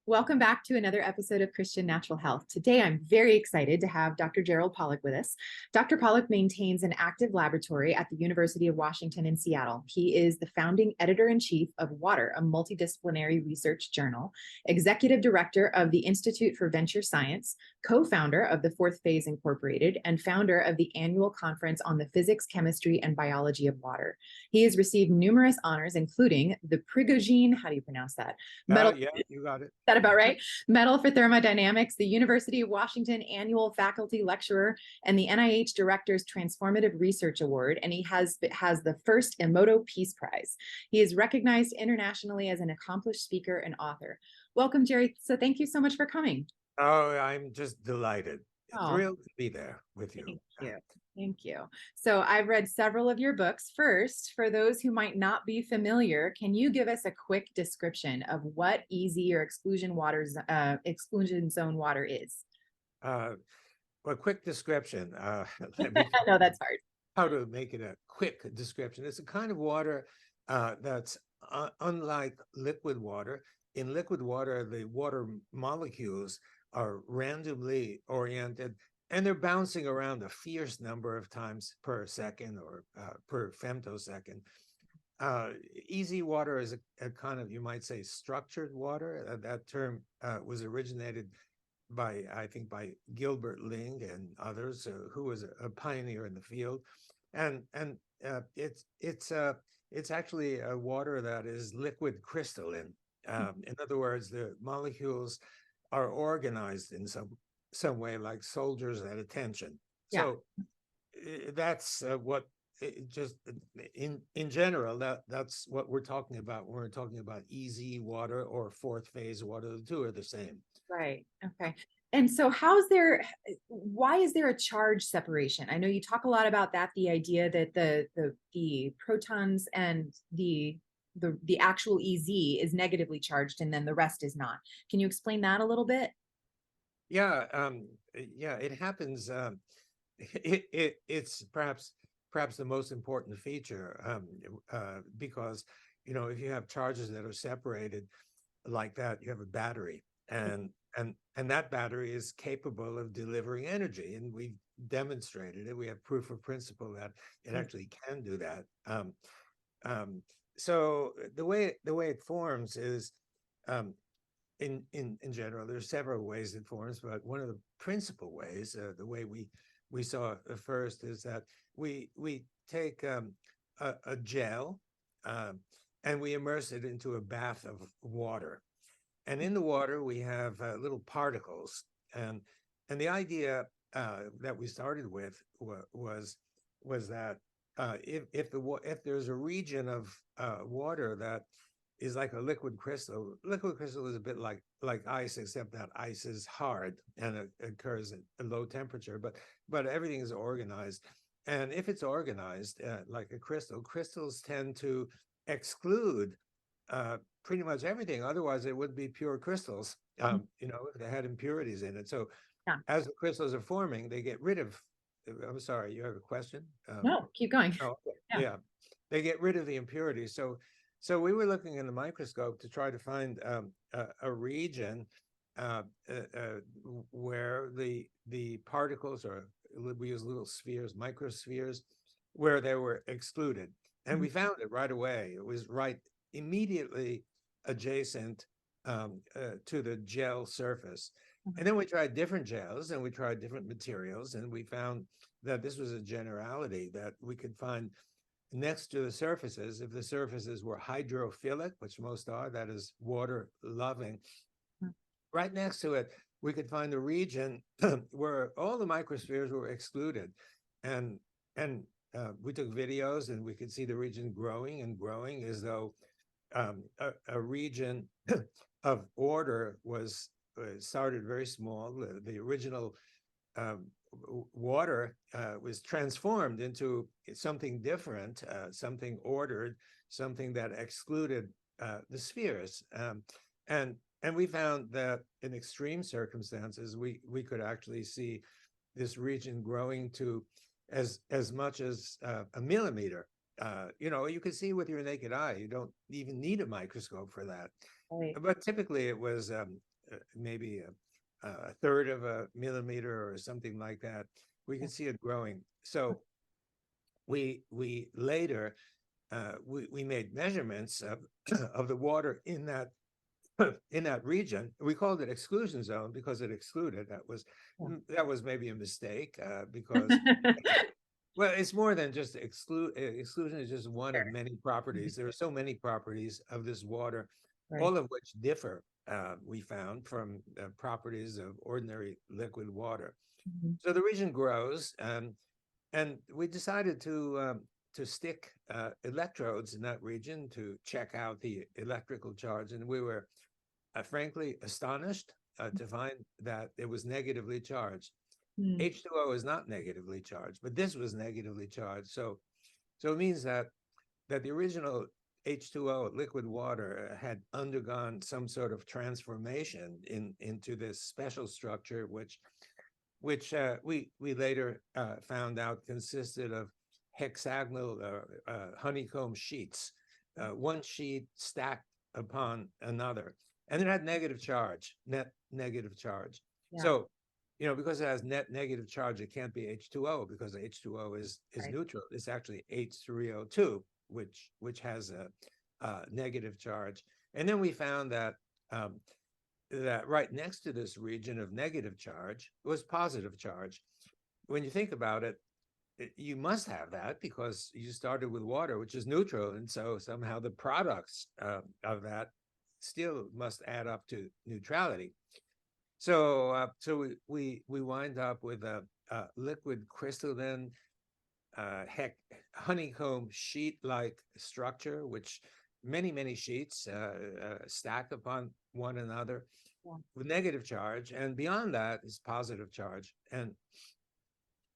Welcome back to another episode of Christian Natural Health. Today, I'm very excited to have Dr. Gerald Pollack with us. Dr. Pollack maintains an active laboratory at the University of Washington in Seattle. He is the founding editor-in-chief of Water, a multidisciplinary research journal, executive director of the Institute for Venture Science, co-founder of the Fourth Phase Incorporated, and founder of the annual conference on the physics, chemistry, and biology of water. He has received numerous honors, including the Prigogine, how do you pronounce that? Medal. Yeah, you got it. That about right? Medal for Thermodynamics, the University of Washington Annual Faculty Lecturer, and the NIH Director's Transformative Research Award, and he has the first Emoto Peace Prize. He is recognized internationally as an accomplished speaker and author. Welcome, Jerry. So thank you so much for coming. Oh, I'm just delighted. Oh, Thrilled to be there with you. thank you. Thank you. So I've read several of your books. First, for those who might not be familiar, can you give us a quick description of what EZ or exclusion zone water is? Well, quick description. I know that's hard. How to make it a quick description. It's a kind of water that's unlike liquid water. In liquid water, the water molecules are randomly oriented, and they're bouncing around a fierce number of times per second or per femtosecond. Easy water is a kind of, you might say, structured water. That term was originated by, I think, by Gilbert Ling and others, who was a pioneer in the field. And it's actually a water that is liquid crystalline. In other words, the molecules are organized in some way, like soldiers at attention. Yeah. So that's what just in general, that's what we're talking about when we're talking about EZ water or fourth phase water. The two are the same. Right. Okay. And so why is there a charge separation? I know you talk a lot about that, the idea that the protons and the actual EZ is negatively charged and then the rest is not. Can you explain that a little bit? Yeah, it happens. It's perhaps the most important feature, because if you have charges that are separated like that, you have a battery, and that battery is capable of delivering energy, and we've demonstrated it. We have proof of principle that it actually can do that. So the way it forms is, in general, there's several ways it forms, but one of the principal ways, the way we saw first, is that we take a gel and we immerse it into a bath of water, and in the water we have little particles, and the idea that we started with was that if there's a region of water that is like a liquid crystal. Liquid crystal is a bit like ice, except that ice is hard and it occurs at a low temperature, but everything is organized. And if it's organized like a crystal, crystals tend to exclude pretty much everything. Otherwise, it would be pure crystals, if they had impurities in it. So Yeah. as the crystals are forming, they get rid of, I'm sorry, you have a question? No, keep going. Oh, yeah. They get rid of the impurities. So we were looking in the microscope to try to find a region where the particles, or we use little spheres, microspheres, where they were excluded. And we found it right away. It was right immediately adjacent to the gel surface. And then we tried different gels and we tried different materials, and we found that this was a generality that we could find next to the surfaces. If the surfaces were hydrophilic, which most are, that is water loving, right next to it, we could find a region where all the microspheres were excluded. And we took videos and we could see the region growing and growing, as though a region of order was started very small. The original water was transformed into something different, something ordered, something that excluded the spheres. And we found that in extreme circumstances, we could actually see this region growing to as much as a millimeter. You can see with your naked eye. You don't even need a microscope for that. Right. But typically it was maybe a third of a millimeter or something like that. We can see it growing. So we later we made measurements of of the water in that in that region. We called it exclusion zone because it excluded. That was maybe a mistake because well, it's more than just exclusion is just one of Sure. many properties. There are so many properties of this water, Right. all of which differ. We found from properties of ordinary liquid water. Mhm. So the region grows, and we decided to stick electrodes in that region to check out the electrical charge, and we were frankly astonished to find that it was negatively charged. Mm. H2O is not negatively charged, but this was negatively charged. So it means that the original H2O liquid water had undergone some sort of transformation into this special structure, which we later found out consisted of hexagonal honeycomb sheets, one sheet stacked upon another, and it had negative charge, net negative charge. Yeah. So, because it has net negative charge, it can't be H2O because H2O is Right. neutral. It's actually H3O2, which has a negative charge. And then we found that that right next to this region of negative charge was positive charge. When you think about it, you must have that because you started with water, which is neutral, and so somehow the products of that still must add up to neutrality. So we wind up with a liquid crystalline honeycomb sheet-like structure, which many sheets stack upon one another with negative charge, and beyond that is positive charge. And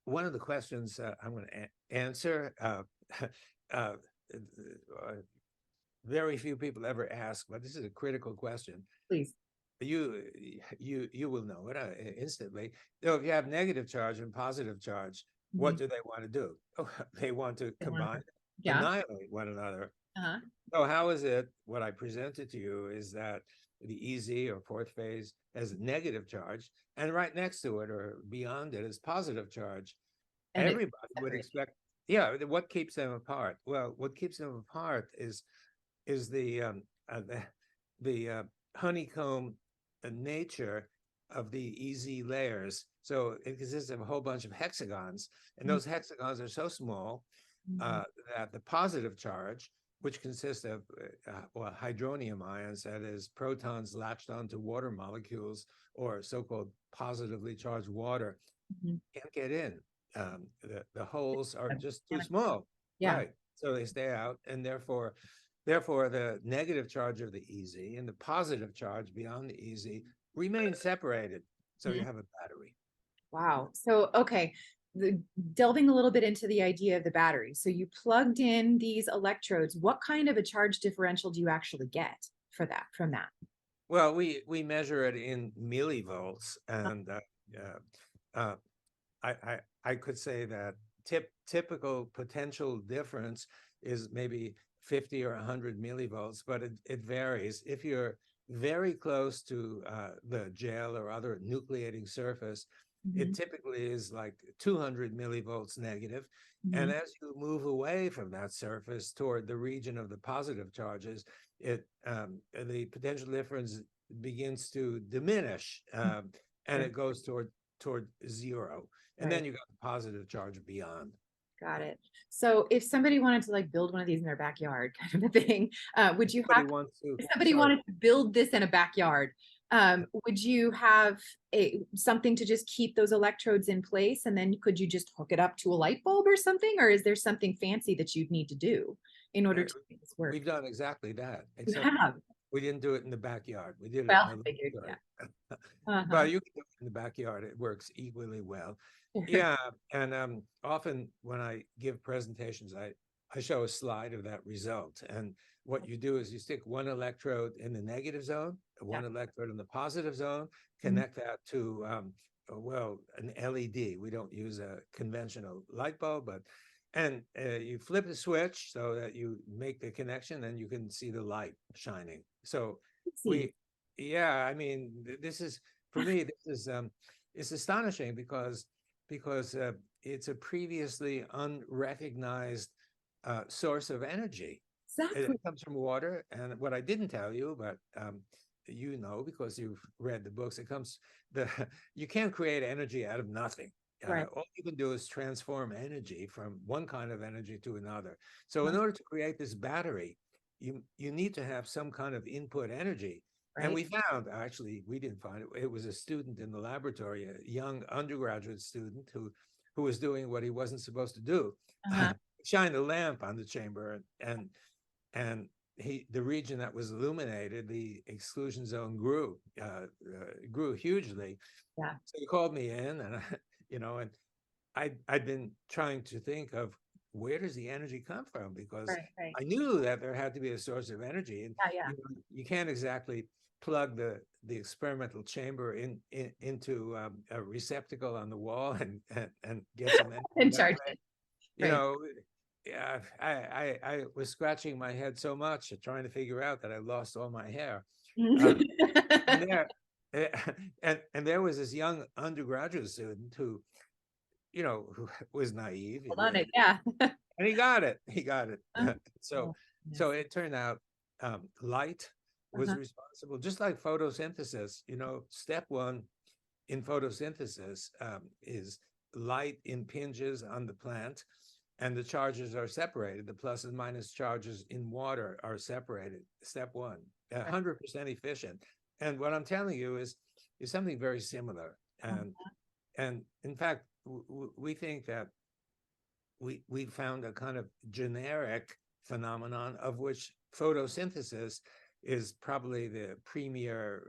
one of the questions I'm going to answer, very few people ever ask, but this is a critical question. Please. You will know it instantly. So if you have negative charge and positive charge, what do they want to do? Oh, they want to combine, annihilate one another. So how is it? What I presented to you is that the EZ or fourth phase has negative charge, and right next to it or beyond it is positive charge. And everybody would expect, what keeps them apart? Well, what keeps them apart is the honeycomb nature of the EZ layers. So it consists of a whole bunch of hexagons, and those hexagons are so small that the positive charge, which consists of hydronium ions, that is protons latched onto water molecules or so-called positively charged water, can't get in. The holes are just too small, right? So they stay out, and therefore the negative charge of the EZ and the positive charge beyond the EZ remain separated. So you have a battery. Wow. So, okay. Delving a little bit into the idea of the battery. So you plugged in these electrodes. What kind of a charge differential do you actually get from that? Well, we measure it in millivolts, and I could say that typical potential difference is maybe 50 or 100 millivolts, but it varies. If you're very close to the gel or other nucleating surface, it typically is like 200 millivolts negative. And as you move away from that surface toward the region of the positive charges, the potential difference begins to diminish, and it goes toward zero. And then you got the positive charge beyond. Got it. So if somebody wanted to build one of these in their backyard, kind of a thing, would you have, if somebody wanted to build this in a backyard, would you have something to just keep those electrodes in place, and then could you just hook it up to a light bulb or something, or is there something fancy that you'd need to do in order to make this work? We've done exactly that, You except have. we didn't do it in the backyard. We did it Well, in the I figured, backyard. But you can do it in the backyard. It works equally well. Yeah, and often when I give presentations, I show a slide of that result. And what you do is you stick one electrode in the negative zone, one electrode in the positive zone, connect that to, an LED. We don't use a conventional light bulb, and you flip the switch so that you make the connection, and you can see the light shining. So Yeah, I mean, this is for me. This is it's astonishing because it's a previously unrecognized source of energy. It Exactly. comes from water, and what I didn't tell you, but you know because you've read the books, it comes the you can't create energy out of nothing. Right. All you can do is transform energy from one kind of energy to another. So, in Uh, order to create this battery, you need to have some kind of input energy. And Right. we found, actually, we didn't find it. It was a student in the laboratory, a young undergraduate student who was doing what he wasn't supposed to do. Uh-huh. Shine a lamp on the chamber, and the region that was illuminated, the exclusion zone grew hugely. Yeah. So he called me in, and and I'd been trying to think of where does the energy come from, because Right. Right. I knew that there had to be a source of energy, and Yeah. Yeah. you can't exactly plug the experimental chamber into a receptacle on the wall and get some energy And that charge way. it. You Right. know, yeah, I was scratching my head so much trying to figure out that I lost all my hair. Um, and there, and there was this young undergraduate student who was naive, Hold on it. Yeah. and he got it. He got it. Oh, So, goodness. so it turned out light was Uh-huh. responsible, just like photosynthesis. Step one in photosynthesis is light impinges on the plant, and the charges are separated. The plus and minus charges in water are separated. Step one, Right. 100% efficient. And what I'm telling you is something very similar. And in fact, we think that we found a kind of generic phenomenon of which photosynthesis is probably the premier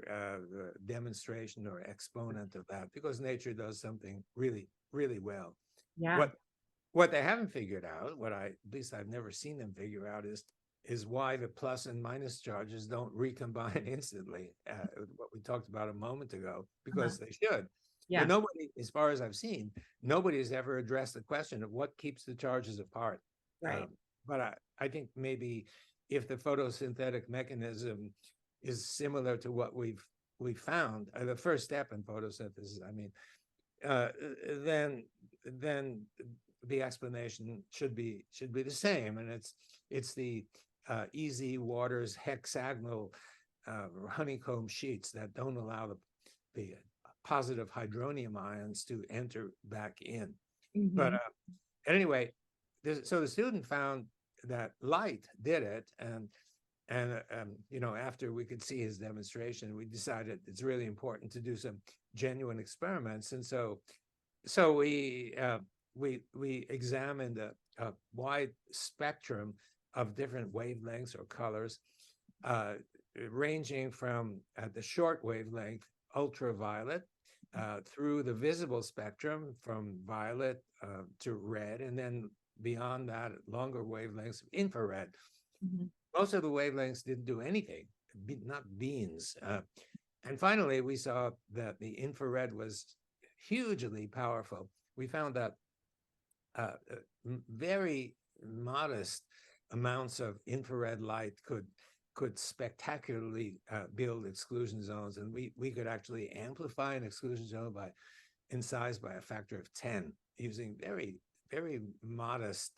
demonstration or exponent of that, because nature does something really, really well. Yeah. What what they haven't figured out, at least I've never seen them figure out, is why the plus and minus charges don't recombine instantly. What we talked about a moment ago, Uh-huh. because they should. But Yeah. nobody, as far as I've seen, nobody has ever addressed the question of what keeps the charges apart. Right. But I think maybe if the photosynthetic mechanism is similar to what we've found, the first step in photosynthesis, I mean, uh, then then the explanation should be the same, and it's the easy waters hexagonal honeycomb sheets that don't allow the positive hydronium ions to enter back in. But Hmm. anyway, so the student found that light did it, and after we could see his demonstration, we decided it's really important to do some genuine experiments, and so we examined a wide spectrum of different wavelengths or colors, uh, ranging from the short wavelength, ultraviolet, through the visible spectrum from violet to red, and then beyond that, longer wavelengths, infrared. Hmm. Most of the wavelengths didn't do anything, not beams. And finally, we saw that the infrared was hugely powerful. We found that very modest amounts of infrared light could spectacularly build exclusion zones, and we could actually amplify an exclusion zone in size by a factor of 10 using very, very modest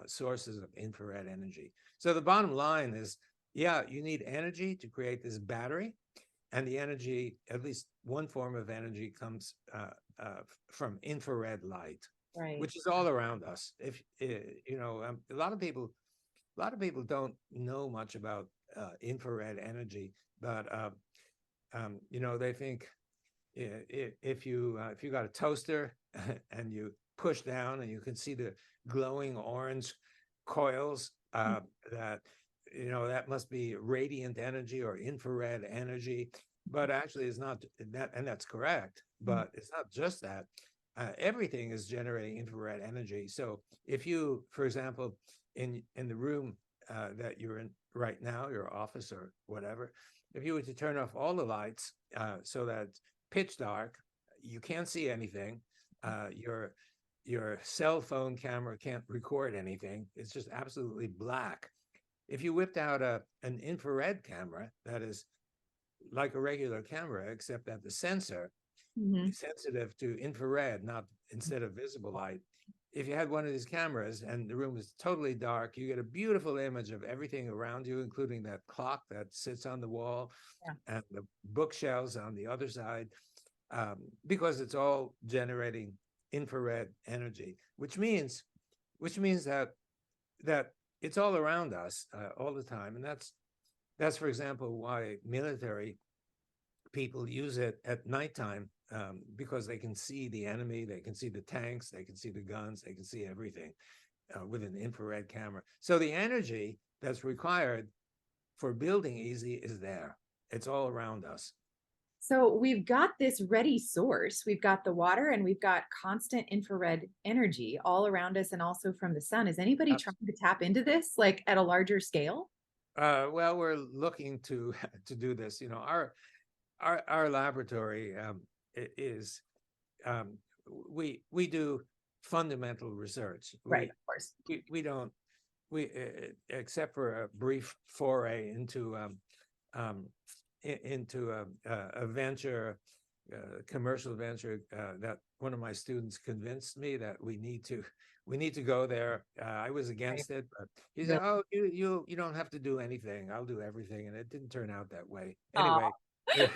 sources of infrared energy. So the bottom line is, yeah, you need energy to create this battery, and the energy, at least one form of energy, comes from infrared light, Right. which is all around us. If a lot of people don't know much about infrared energy, but they think if you got a toaster and you push down and you can see the glowing orange coils, that that must be radiant energy or infrared energy, but actually it's not that, and that's correct, Mhm. but it's not just that. Everything is generating infrared energy. So if you, for example, in the room that you're in right now, your office or whatever, if you were to turn off all the lights so that pitch dark, you can't see anything. Your cell phone camera can't record anything. It's just absolutely black. If you whipped out an infrared camera that is like a regular camera, except that the sensor Mhm. is sensitive to infrared, not instead of visible light. If you had one of these cameras and the room is totally dark, you get a beautiful image of everything around you, including that clock that sits on the wall Yeah. and the bookshelves on the other side, because it's all generating infrared energy, which means that it's all around us all the time, and that's for example why military people use it at nighttime, because they can see the enemy, they can see the tanks, they can see the guns, they can see everything with an infrared camera. So the energy that's required for building easy is there. It's all around us. So we've got this ready source. We've got the water and we've got constant infrared energy all around us and also from the sun. Is anybody trying to tap into this like at a larger scale? Well, we're looking to to do this. Our laboratory is um, we do fundamental research. Right, of course. We don't we except for a brief foray um, into a venture, commercial venture that one of my students convinced me that we need to go there. I was Right. against it, but he said, Really? "Oh, you don't have to do anything. I'll do everything," and it didn't turn out that way. Oh, Anyway, we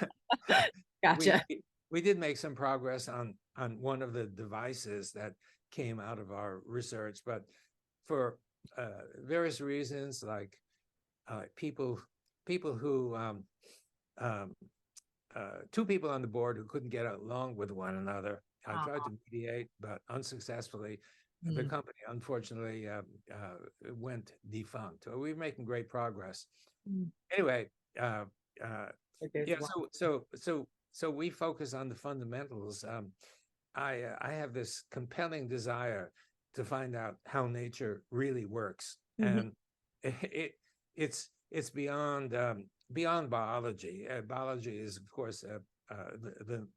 gotcha. we did make some progress on one of the devices that came out of our research, but for various reasons, like people who um, two people on the board who couldn't get along with one another. I tried Oh, to mediate, but unsuccessfully. The mm, company unfortunately went defunct. We're making great progress. mm. Anyway, uh, uh, Like there's yeah. a lot. So we focus on the fundamentals. I have this compelling desire to find out how nature really works, Mhm. and it's beyond beyond biology. Biology is, of course, the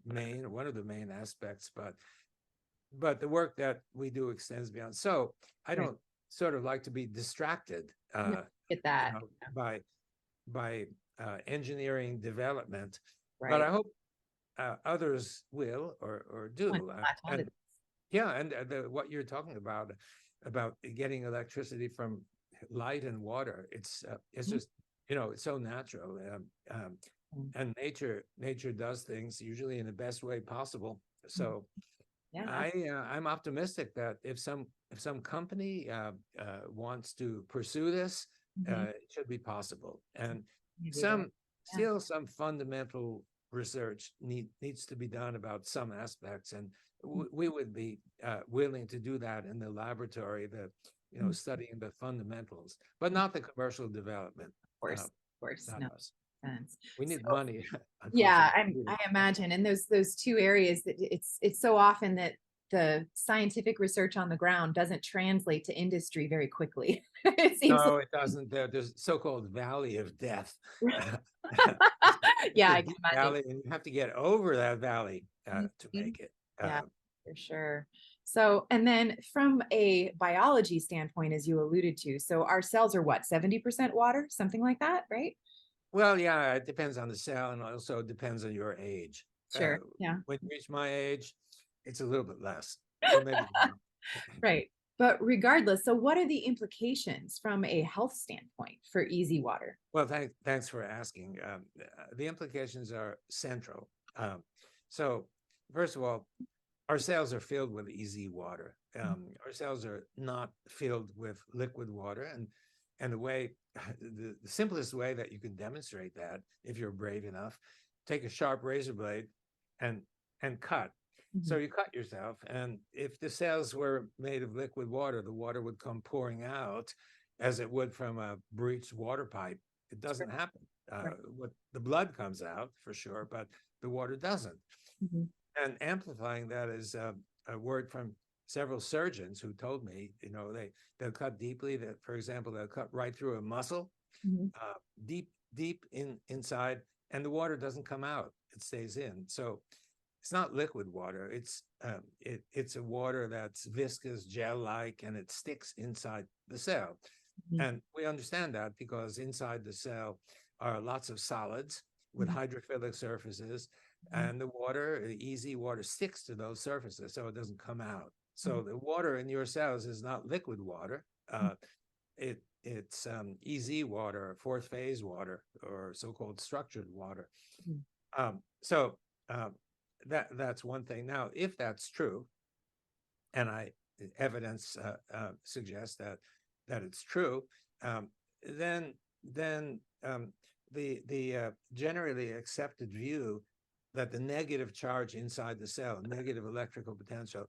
main one of the main aspects, but the work that we do extends beyond. So I Right. don't sort of like to be distracted, No, get you that. know, by engineering development, but I Right. hope others will or Oh, do. latch onto And this. yeah, and what you're talking about getting electricity from light and water, it's Mhm. just it's so natural, Mm. and nature does things usually in the best way possible. Mm. So Yeah. I'm optimistic that if some company wants to pursue this, Mhm. it should be possible. And Maybe there. some Yeah. still some fundamental research needs to be done about some aspects, and Mm. we would be willing to do that in the laboratory, Mm. studying the fundamentals, but not the commercial development. Of course. Not No us. sense. We So need money, yeah, unfortunately. I imagine. And those two areas that it's so often that the scientific research on the ground doesn't translate to industry very quickly. It seems No, it doesn't. There's so-called valley of death. like It's yeah, a I can deep imagine. valley, and you have to get over that valley to Mhm. make it. Yeah, for sure. So, and then from a biology standpoint, as you alluded to, so our cells are what, 70% water, something like that, right? Well, yeah, it depends on the cell, and also it depends on your age. Sure. Yeah. When you reach my age, it's a little bit less, or maybe more. Right. But regardless, so what are the implications from a health standpoint for easy water? Well, thanks for asking. The implications are central. So, first of all, our cells are filled with easy water. Our cells are not filled with liquid water, and the way, the simplest way that you can demonstrate that, if you're brave enough, take a sharp razor blade and cut. So Mhm. you cut yourself, and if the cells were made of liquid water, the water would come pouring out as it would from a breached water pipe. It Sure. doesn't happen. Right. What the blood comes out for sure, but the water doesn't. Mhm. And amplifying that is a word from several surgeons who told me, they'll cut deeply. That, for example, they'll cut right through a muscle, Mhm. deep inside, and the water doesn't come out; it stays in. So it's not liquid water. It's a water that's viscous, gel-like, and it sticks inside the cell. Mhm. And we understand that because inside the cell are lots of solids, with Mhm. hydrophilic surfaces, Mhm. and the water, easy water, sticks to those surfaces, so it doesn't come out. Mhm. So the water in your cells is not liquid water. It's EZ water, fourth phase water, or so-called structured water. Mhm. So that's one thing. Now, if that's true, and evidence suggests that it's true, um, then the generally accepted view that the negative charge inside the cell, negative electrical potential,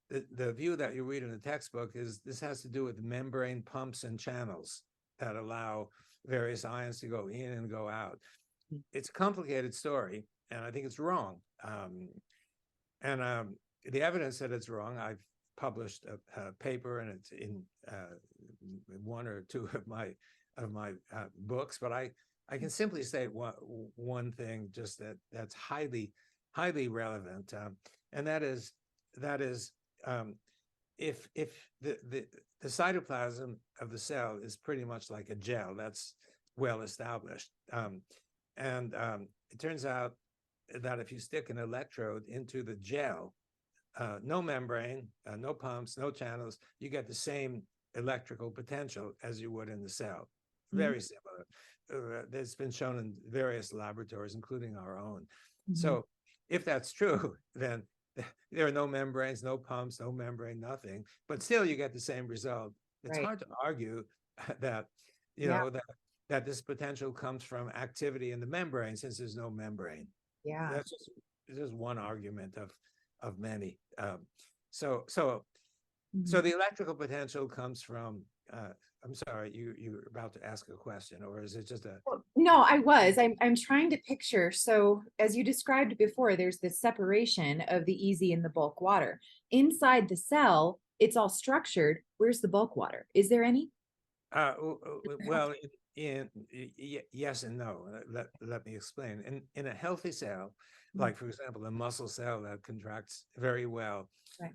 the view that you read in the textbook is this has to do with membrane pumps and channels that allow various ions to go in and go out. It's a complicated story, and I think it's wrong. And the evidence that it's wrong, I've published a paper, and it's in one or two of my books. But I can simply say one thing, just that's highly relevant, and that is um, if the cytoplasm of the cell is pretty much like a gel, that's well established, and it turns out that if you stick an electrode into the gel, no membrane, no pumps, no channels, you get the same electrical potential as you would in the cell. Mhm. Very similar. That's been shown in various laboratories, including our own. Mhm. So if that's true, then there are no membranes, no pumps, no membrane, nothing, but still you get the same result. It's Right. hard to argue that, Yeah. that this potential comes from activity in the membrane, since there's no membrane. Yeah. That's just one argument of many. So Mhm. the electrical potential comes from. I'm sorry, you're about to ask a question, or is it just a? Well, no, I was. I'm trying to picture. So, as you described before, there's this separation of the easy and the bulk water. Inside the cell, it's all structured. Where's the bulk water? Is there any? Well, yes and no. Let me explain. In a healthy cell, Mhm. like for example, a muscle cell that contracts very well, Right.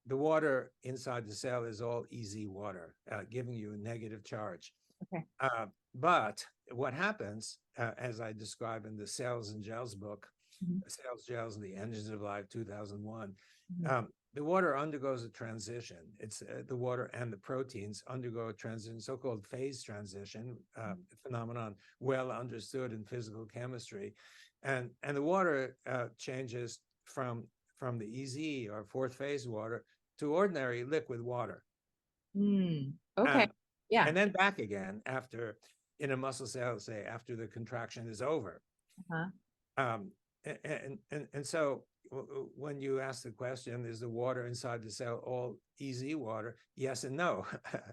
the water inside the cell is all easy water, giving you a negative charge. Okay. But what happens, as I describe in the Cells and Gels book, Mhm. Cells, Gels, and the Engines of Life, 2001, Mhm. the water undergoes a transition. It's the water and the proteins undergo a transition, so-called phase transition, phenomenon well understood in physical chemistry, and the water changes from the EZ, or fourth phase water, to ordinary liquid water, Okay. and Yeah. and then back again after, in a muscle cell, say after the contraction is over. Uh-huh. Um, and so when you ask the question, is the water inside the cell all easy water? Yes and no.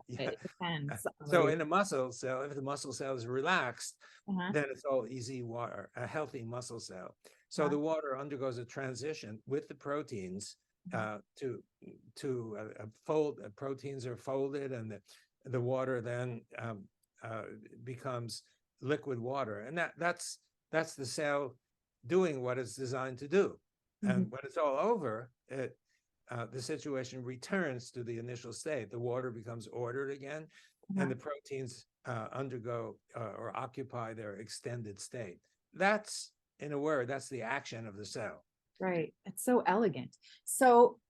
Yeah. It depends on where So you. in a muscle cell, if the muscle cell is relaxed, Uh-huh. then it's all easy water, a healthy muscle cell. So Uh-huh. the water undergoes a transition with the proteins Uh-huh. to fold. Proteins are folded, and the water then becomes liquid water, and that's the cell doing what it's designed to do. Mhm. And when it's all over, the situation returns to the initial state. The water becomes ordered again, Uh-huh. and the proteins undergo or occupy their extended state. That's, in a word, that's the action of the cell. Right. It's so elegant. So,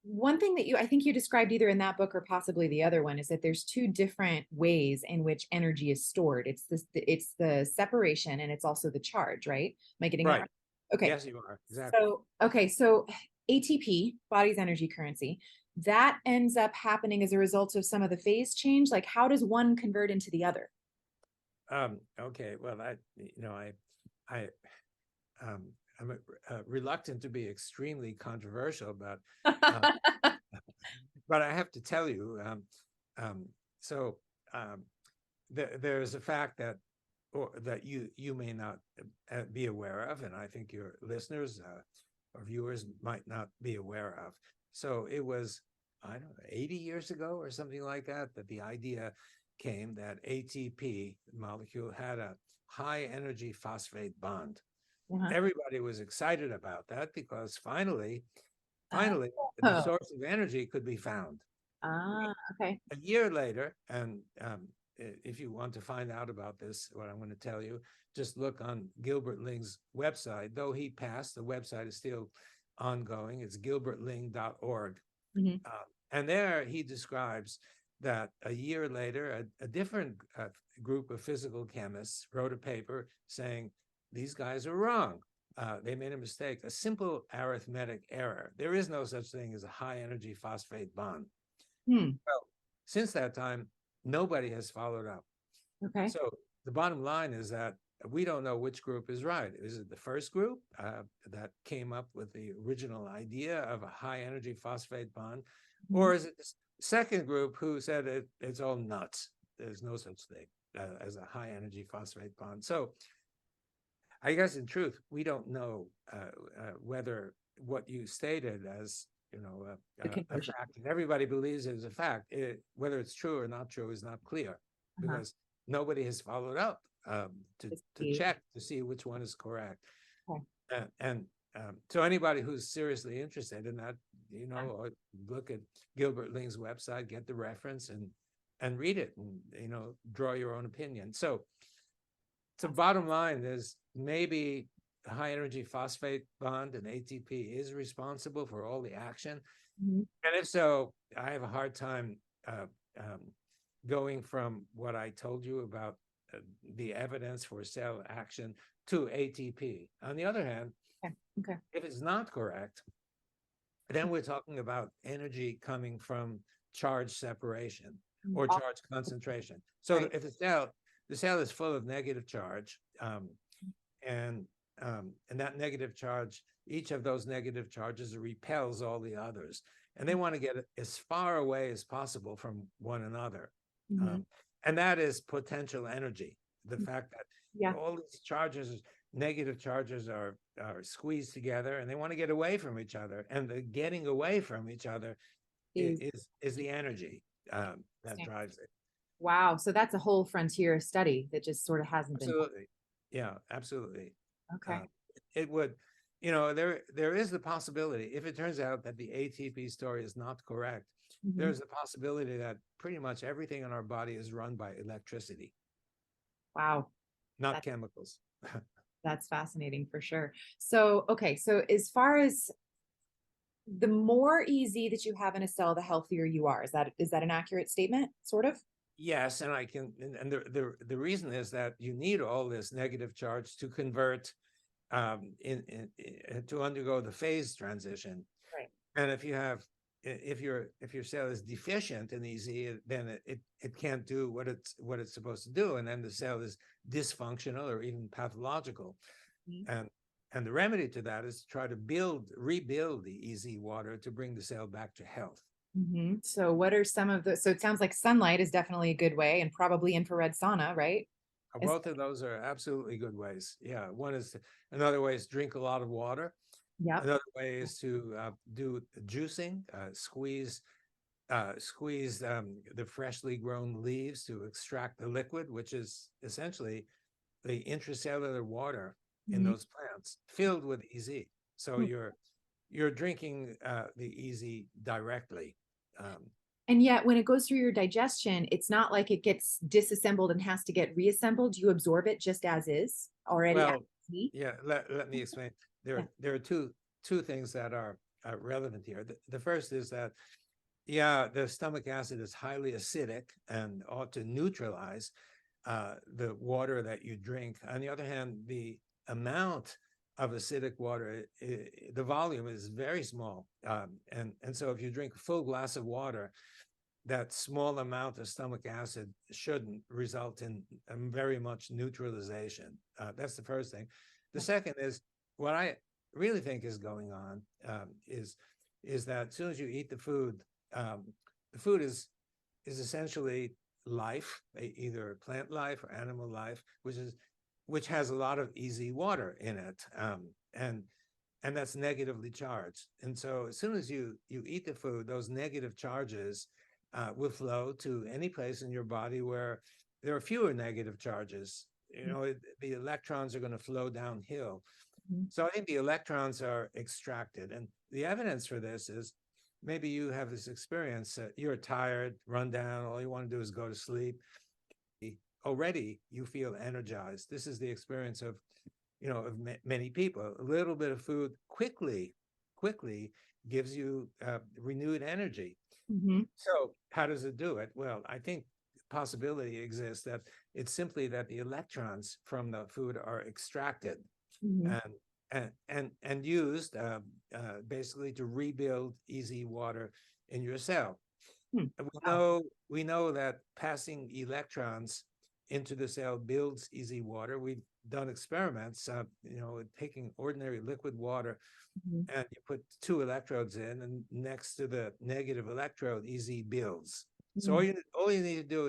one thing that I think you described either in that book or possibly the other one is that there's two different ways in which energy is stored. It's the separation and it's also the charge, right? Am I getting that Right. right? Okay. Yes, you are. Exactly. So ATP, body's energy currency, that ends up happening as a result of some of the phase change. Like, how does one convert into the other? Okay. Well, I, um, I'm reluctant to be extremely controversial, uh, but I have to tell you. Um, so there's a fact that, or that you may not be aware of, and I think your listeners or viewers might not be aware of. So it was, I don't know, 80 years ago or something like that, that the idea came that ATP molecule had a high energy phosphate bond. Uh-huh. Everybody was excited about that because Uh, finally, the oh, source of energy could be found. okay. A year later, and if you want to find out about this, what I'm going to tell you, just look on Gilbert Ling's website. Though he passed, the website is still ongoing. It's gilbertling.org. Mhm. And there he describes that a year later, a different group of physical chemists wrote a paper saying these guys are wrong. They made a mistake, a simple arithmetic error. There is no such thing as a high energy phosphate bond. Hmm. Well, since that time, nobody has followed up. Okay. So the bottom line is that we don't know which group is right. Is it the first group that came up with the original idea of a high energy phosphate bond? Mhm. Or is it the second group who said it's all nuts? There's no such thing as a high energy phosphate bond. So I guess in truth, we don't know whether what you stated as The a conversion. fact, and everybody believes it is a fact. Whether it's true or not true is not clear Uh-huh. because nobody has followed up To to see. check to see which one is correct. Okay. And so anybody who's seriously interested in that, look at Gilbert Ling's website, get the reference, and read it, and draw your own opinion. So bottom line is maybe the high energy phosphate bond and ATP is responsible for all the action. Mhm. And if so, I have a hard time going from what I told you about the evidence for cell action to ATP. On the other hand, Okay. Okay. if it's not correct, then we're talking about energy coming from charge separation or All charge concentration. So right. if the cell is full of negative charge, and that negative charge, each of those negative charges repels all the others, and they want to get as far away as possible from one another. Mhm. And that is potential energy. The fact that Yeah. all these charges, negative charges, are squeezed together, and they want to get away from each other. And the getting away from each other Is is the energy that drives it. wow. So that's a whole frontier study that just sort of hasn't been. Absolutely, yeah, absolutely. Okay. Uh, it would, there is the possibility, if it turns out that the ATP story is not correct, Mhm. there's a possibility that pretty much everything in our body is run by electricity, Wow. not That's chemicals. that's fascinating for sure. So, okay. So as far as the more EZ that you have in a cell, the healthier you are. Is that an accurate statement? Sort of? Yes, and the reason is that you need all this negative charge to convert to undergo the phase transition. Right. And if your cell is deficient in EZ, then it can't do what it's supposed to do, and then the cell is dysfunctional or even pathological. Mhm. And the remedy to that is to try to rebuild the EZ water to bring the cell back to health. Mhm. So what are some of the, so it sounds like sunlight is definitely a good way, and probably infrared sauna, right? Is, Both of those are absolutely good ways. Yeah, another way is drink a lot of water. yep. Another way is to do juicing, squeeze the freshly grown leaves to extract the liquid, which is essentially the intracellular water in Mhm. those plants filled with EZ. So Hmm. you're drinking the EZ directly. Um, And yet when it goes through your digestion, it's not like it gets disassembled and has to get reassembled. You absorb it just as is already. well, yeah. Let me explain. Yeah. There are two things that are relevant here. The first is that yeah, the stomach acid is highly acidic and ought to neutralize the water that you drink. On the other hand, the amount of acidic water, the volume is very small. And so if you drink a full glass of water, that small amount of stomach acid shouldn't result in very much neutralization. That's the first thing. The second is what I really think is going on is that as soon as you eat the food is essentially life, either plant life or animal life, which has a lot of easy water in it, and that's negatively charged. And so as soon as you eat the food, those negative charges will flow to any place in your body where there are fewer negative charges. The electrons are going to flow downhill. Mhm. So I think the electrons are extracted. And the evidence for this is maybe you have this experience. You're tired, run down, all you want to do is go to sleep. already you feel energized. This is the experience of, of many people. A little bit of food quickly gives you renewed energy. Mm-hmm. So how does it do it? Well, I think possibility exists that it's simply that the electrons from the food are extracted Mm-hmm. and used basically to rebuild easy water in your cell. Hmm. And Wow. we know that passing electrons into the cell builds easy water. We've done experiments, taking ordinary liquid water, Mm-hmm. and you put two electrodes in, and next to the negative electrode, easy builds. So Mm-hmm. all you need to do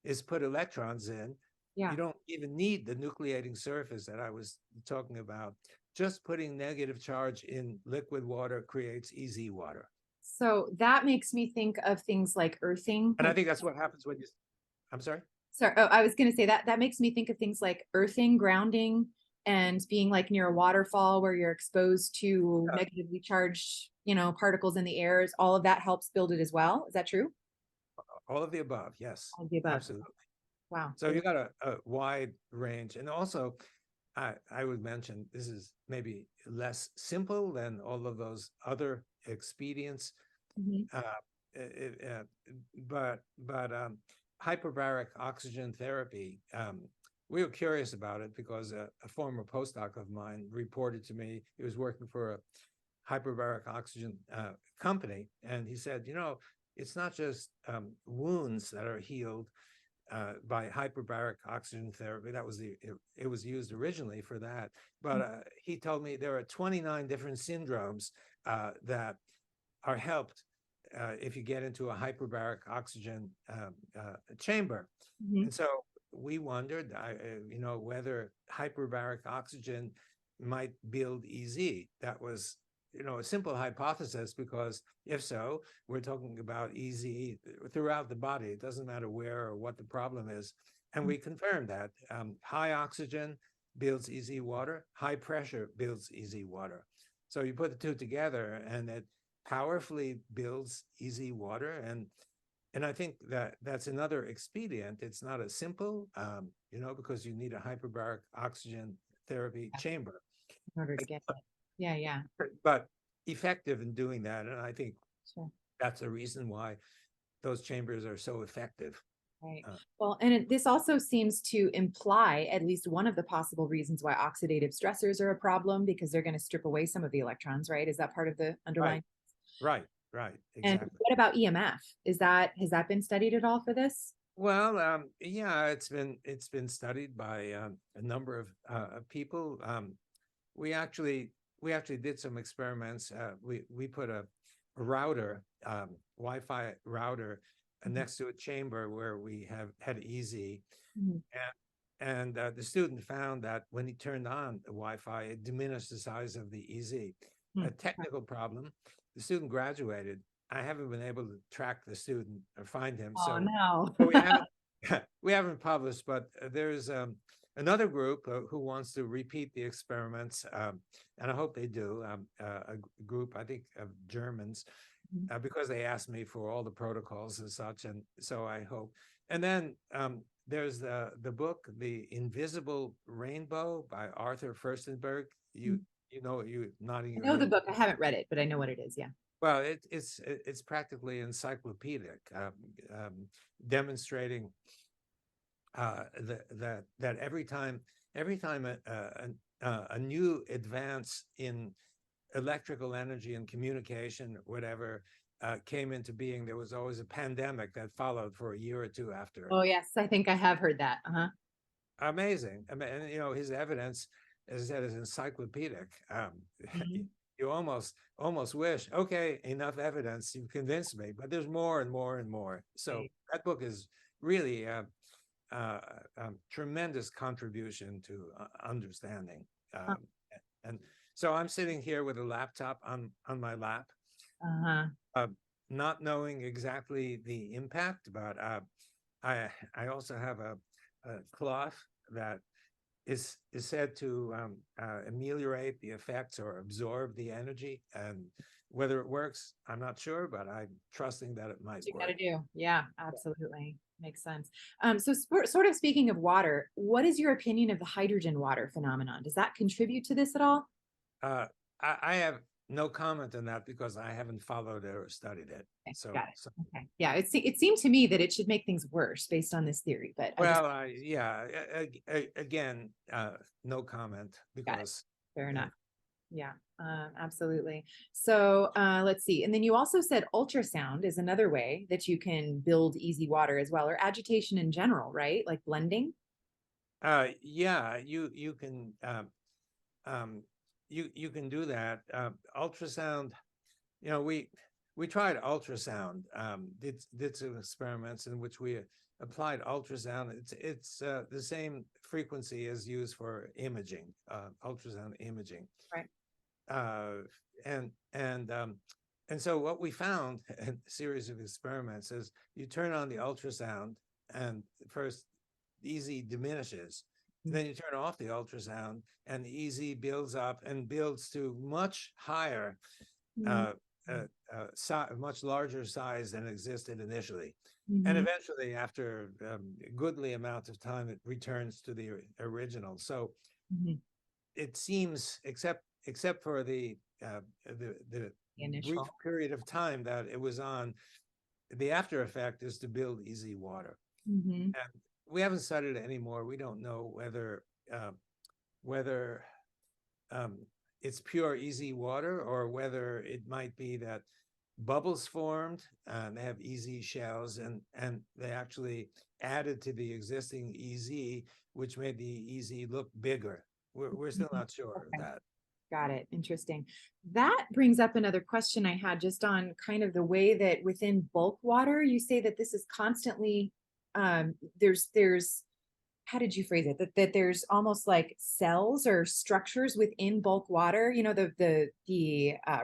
is put electrons in. Yeah. You don't even need the nucleating surface that I was talking about. Just putting negative charge in liquid water creates easy water. So that makes me think of things like earthing. And I think that's what happens when you, I'm sorry? Sorry, oh, I was going to say that makes me think of things like earthing, grounding, and being like near a waterfall where you're exposed to Yeah, negatively charged, particles in the air. All of that helps build it as well. Is that true? all of the above. Yes, All of the above. absolutely. Wow. So you got a wide range. And also, I would mention this is maybe less simple than all of those other expedients. Mhm. Uh, it, but hyperbaric oxygen therapy, we were curious about it because a former postdoc of mine reported to me he was working for a hyperbaric oxygen company, and he said, it's not just wounds that are healed by hyperbaric oxygen therapy. That was it was used originally for that. But he told me there are 29 different syndromes that are helped if you get into a hyperbaric oxygen chamber. Mhm. And so we wondered, whether hyperbaric oxygen might build EZ. That was, a simple hypothesis, because if so, we're talking about EZ throughout the body. It doesn't matter where or what the problem is. And we confirmed that high oxygen builds EZ water, high pressure builds EZ water. So you put the two together and it powerfully builds easy water. And I think that that's another expedient. It's not as simple, because you need a hyperbaric oxygen therapy Yeah, chamber, in order to get it. Yeah, yeah. but effective in doing that. And I think Sure. that's the reason why those chambers are so effective. Right. Uh, Well, and this also seems to imply at least one of the possible reasons why oxidative stressors are a problem, because they're going to strip away some of the electrons, right? Is that part of the right, underlying? right, And exactly. what about EMF? Has that been studied at all for this? Well, yeah, it's been studied by a number of people. We actually did some experiments. We put a router, Wi-Fi router, Mhm. next to a chamber where we had easy, Mhm. and the student found that when he turned on the Wi-Fi, it diminished the size of the easy. A Hmm. technical problem. The student graduated. I haven't been able to track the student or find him, Oh so no. we haven't we haven't published. But there's another group who wants to repeat the experiments, and I hope they do. A group, I think, of Germans, Mhm. because they asked me for all the protocols and such, and so I hope. And then there's the book, The Invisible Rainbow by Arthur Furstenberg. You nodding I your know the head. book. I haven't read it, but I know what it is. Yeah. Well, it's practically encyclopedic, demonstrating that every time a new advance in electrical energy and communication, whatever, came into being, there was always a pandemic that followed for a year or two after. Oh yes, I think I have heard that. Uh-huh. Amazing. I mean, and, his evidence, as I said, is encyclopedic. Mhm. You almost wish, okay, enough evidence, you've convinced me, but there's more and more and more. So Right. that book is really tremendous contribution to understanding. Uh, And so I'm sitting here with a laptop on my lap, Uh-huh. uh, not knowing exactly the impact, but I also have a cloth that is said to ameliorate the effects or absorb the energy. And whether it works, I'm not sure, but I'm trusting that it might What you got work. to do. Yeah, absolutely. Makes sense. So sort of speaking of water, what is your opinion of the hydrogen water phenomenon? Does that contribute to this at all? Uh, I have no comment on that because I haven't followed it or studied it. Okay, So, got it. Okay. Yeah, it seemed to me that it should make things worse based on this theory, but I just well, yeah, again, no comment got it. because, Fair you know, enough. Yeah, absolutely. So let's see. And then you also said ultrasound is another way that you can build easy water as well, or agitation in general, right? Like blending. yeah, you can um, you can do that. Ultrasound, you know, we tried ultrasound, did some experiments in which we applied ultrasound. It's the same frequency as used for imaging, ultrasound imaging. Right. Uh, and and um, and so what we found in a series of experiments is you turn on the ultrasound, and first easy diminishes. And then you turn off the ultrasound, and the easy builds up and builds to much higher, Mhm. uh, much larger size than existed initially. And Mhm. eventually, after a goodly amount of time, it returns to the original. So Mhm. it seems, except for the The brief initial. period of time that it was on, the after effect is to build easy water. Mhm. And we haven't studied it anymore. We don't know whether um, it's pure easy water or whether it might be that bubbles formed and they have easy shells, and they actually added to the existing EZ, which made the EZ look bigger. We're still Mhm. not sure of Okay. that. Got it. Interesting. That brings up another question I had just on kind of the way that within bulk water, you say that this is constantly there's how did you phrase it? That there's almost like cells or structures within bulk water, you know, the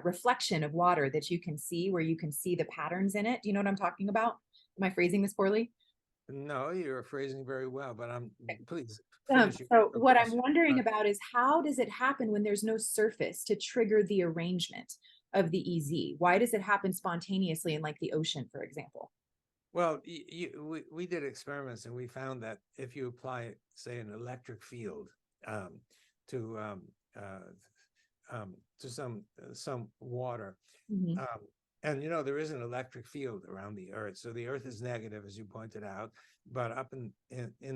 reflection of water that you can see where you can see the patterns in it. Do you know what I'm talking about? Am I phrasing this poorly? No, you're phrasing very well, but please Um, finish so your what I'm question. wondering about is how does it happen when there's no surface to trigger the arrangement of the EZ? Why does it happen spontaneously in like the ocean, for example? Well, we did experiments and we found that if you apply, say, an electric field um, to some water, Mhm. um, and there is an electric field around the Earth, so the Earth is negative, as you pointed out, but up in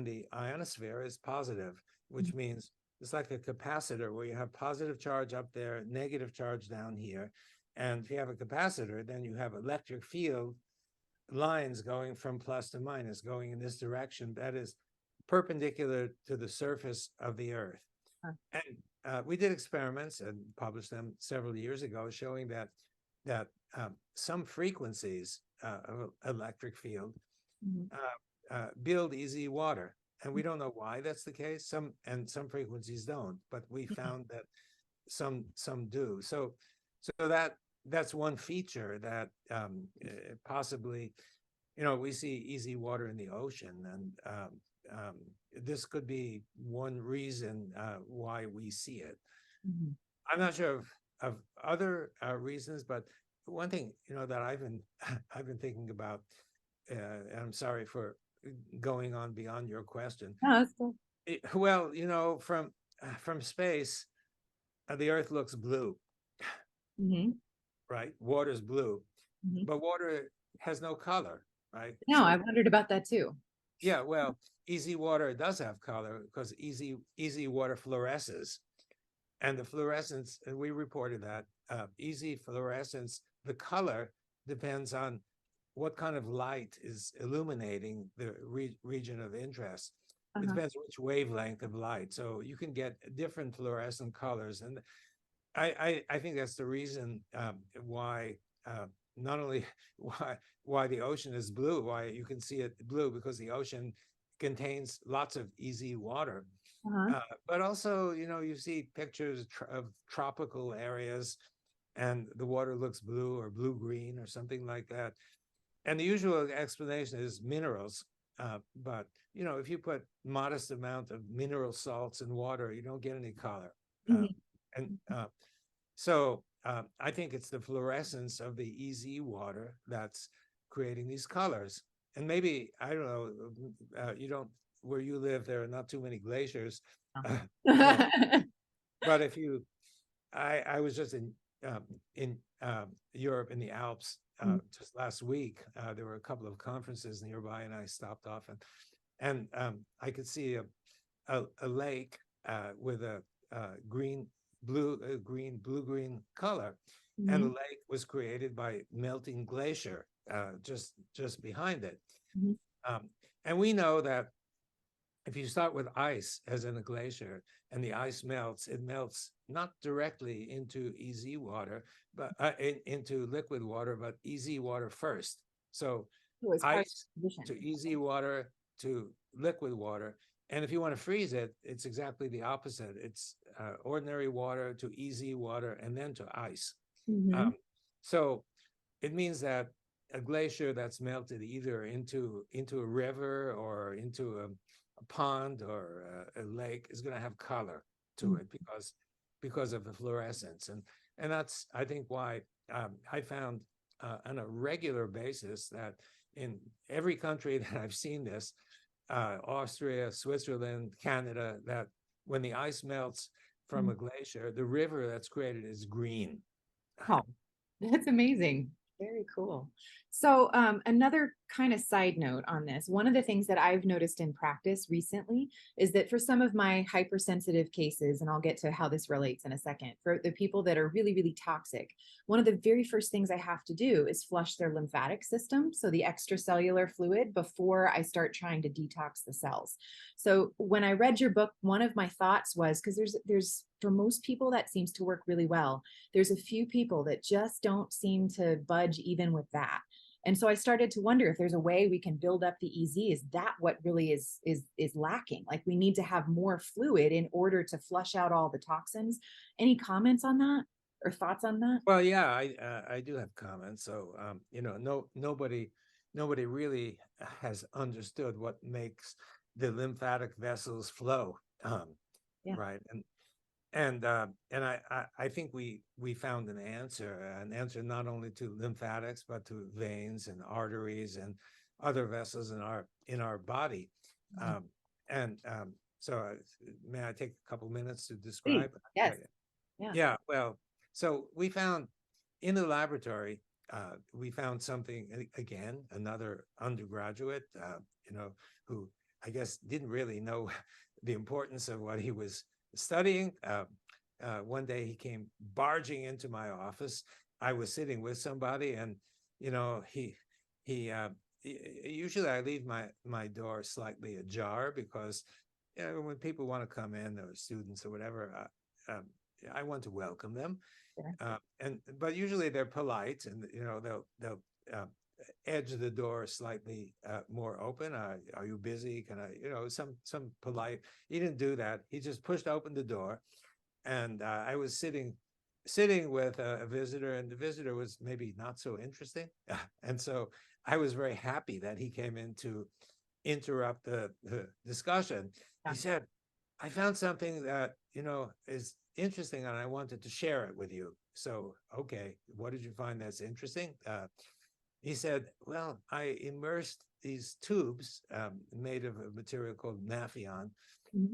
the ionosphere is positive, which means it's like a capacitor where you have positive charge up there, negative charge down here, and if you have a capacitor, then you have electric field lines going from plus to minus, going in this direction that is perpendicular to the surface of the Earth. Huh. And we did experiments and published them several years ago, showing that some frequencies of electric field Mhm. build easy water, and we don't know why that's the case. Some frequencies don't, but we found that some do. So that's one feature that possibly, we see easy water in the ocean, and um, this could be one reason why we see it. Mhm. I'm not sure of other reasons, but one thing that I've been thinking about, and I'm sorry for going on beyond your question. Oh, that's cool. Well, from space, the Earth looks blue, Mhm. right? Water's blue, Mhm. but water has no color, right? No, I So wondered about that too. yeah, well, easy water does have color because easy water fluoresces, and the fluorescence, and we reported that easy fluorescence, the color depends on what kind of light is illuminating the region of interest. It Uh-huh. depends which wavelength of light, so you can get different fluorescent colors, and I think that's the reason why not only why the ocean is blue, why you can see it blue, because the ocean contains lots of easy water. Uh-huh. But also, you see pictures of tropical areas, and the water looks blue or blue green or something like that. And the usual explanation is minerals. but if you put modest amount of mineral salts in water, you don't get any color. Mhm. And so I think it's the fluorescence of the EZ water that's creating these colors. And maybe, I don't know, you don't, where you live, there are not too many glaciers. But, but if you, I was just in Europe in the Alps just last week. There were a couple of conferences nearby, and I stopped off and I could see a lake with a green blue-green color, and the Mhm. lake was created by melting glacier just behind it. Mhm. And we know that if you start with ice as in a glacier and the ice melts, it melts not directly into EZ water, but into liquid water, but EZ water first. So So it's part of ice the condition. to EZ water to liquid water. And if you want to freeze it, it's exactly the opposite. It's ordinary water to EZ water and then to ice. Mhm. So it means that a glacier that's melted either into a river or into a pond or a lake is going to have color to it because of the fluorescence, and that's, I think, why I found on a regular basis that in every country that I've seen this, Austria, Switzerland, Canada, that when the ice melts from Mhm. a glacier, the river that's created is green. Oh, that's amazing. Very cool. So, another kind of side note on this, one of the things that I've noticed in practice recently is that for some of my hypersensitive cases, and I'll get to how this relates in a second, for the people that are really, really toxic, one of the very first things I have to do is flush their lymphatic system, so the extracellular fluid, before I start trying to detox the cells. So when I read your book, one of my thoughts was, because there's for most people that seems to work really well. There's a few people that just don't seem to budge even with that. And so I started to wonder if there's a way we can build up the EZ. Is that what really is lacking? Like, we need to have more fluid in order to flush out all the toxins. Any comments on that or thoughts on that? Well, yeah, I do have comments. So nobody really has understood what makes the lymphatic vessels flow, Yeah. right? And I think we found an answer not only to lymphatics but to veins and arteries and other vessels in our body. Mhm. And so may I take a couple minutes to Please. describe? Yes. Yeah. Yeah, well, so we found in the laboratory, we found something again, another undergraduate, who I guess didn't really know the importance of what he was studying. One day he came barging into my office. I was sitting with somebody, and he usually I leave my door slightly ajar because when people want to come in or students or whatever. I want to welcome them, Sure. but usually they're polite, and they'll edge the door slightly more open. Are you busy? Can I? Some polite. He didn't do that. He just pushed open the door, and I was sitting with a visitor, and the visitor was maybe not so interesting, and so I was very happy that he came in to interrupt the discussion. Yeah. He said, I found something that, is interesting, and I wanted to share it with you. So, okay, what did you find that's interesting? He said, well, I immersed these tubes made of a material called naphion Mhm.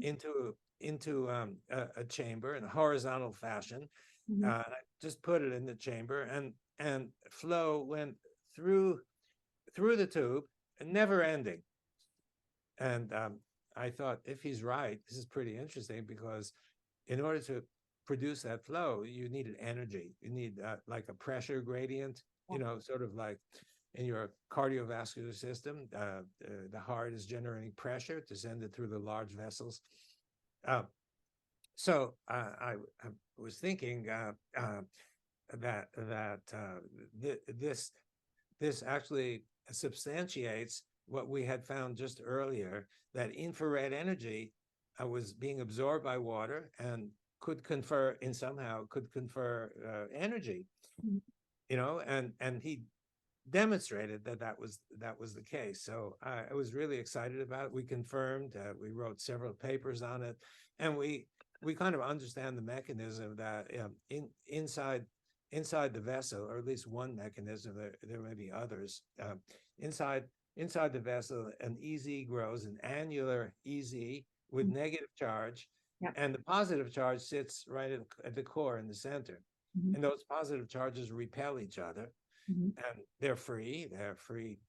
into a chamber in a horizontal fashion. Mhm. And I just put it in the chamber, and flow went through the tube, never ending. And I thought, if he's right, this is pretty interesting, because in order to produce that flow, you needed energy. You need like a pressure gradient, Yeah. sort of like in your cardiovascular system. The heart is generating pressure to send it through the large vessels. Uh, so I was thinking that this actually substantiates what we had found just earlier, that infrared energy was being absorbed by water and could confer energy, Mhm. and he demonstrated that that was the case. So I was really excited about it. We confirmed, we wrote several papers on it, and we kind of understand the mechanism that inside the vessel, or at least one mechanism. There may be others. Inside the vessel, an EZ grows, an annular EZ with Mhm. negative charge, Yep. and the positive charge sits right at the core in the center. Mhm. And those positive charges repel each other, Mhm. and they're free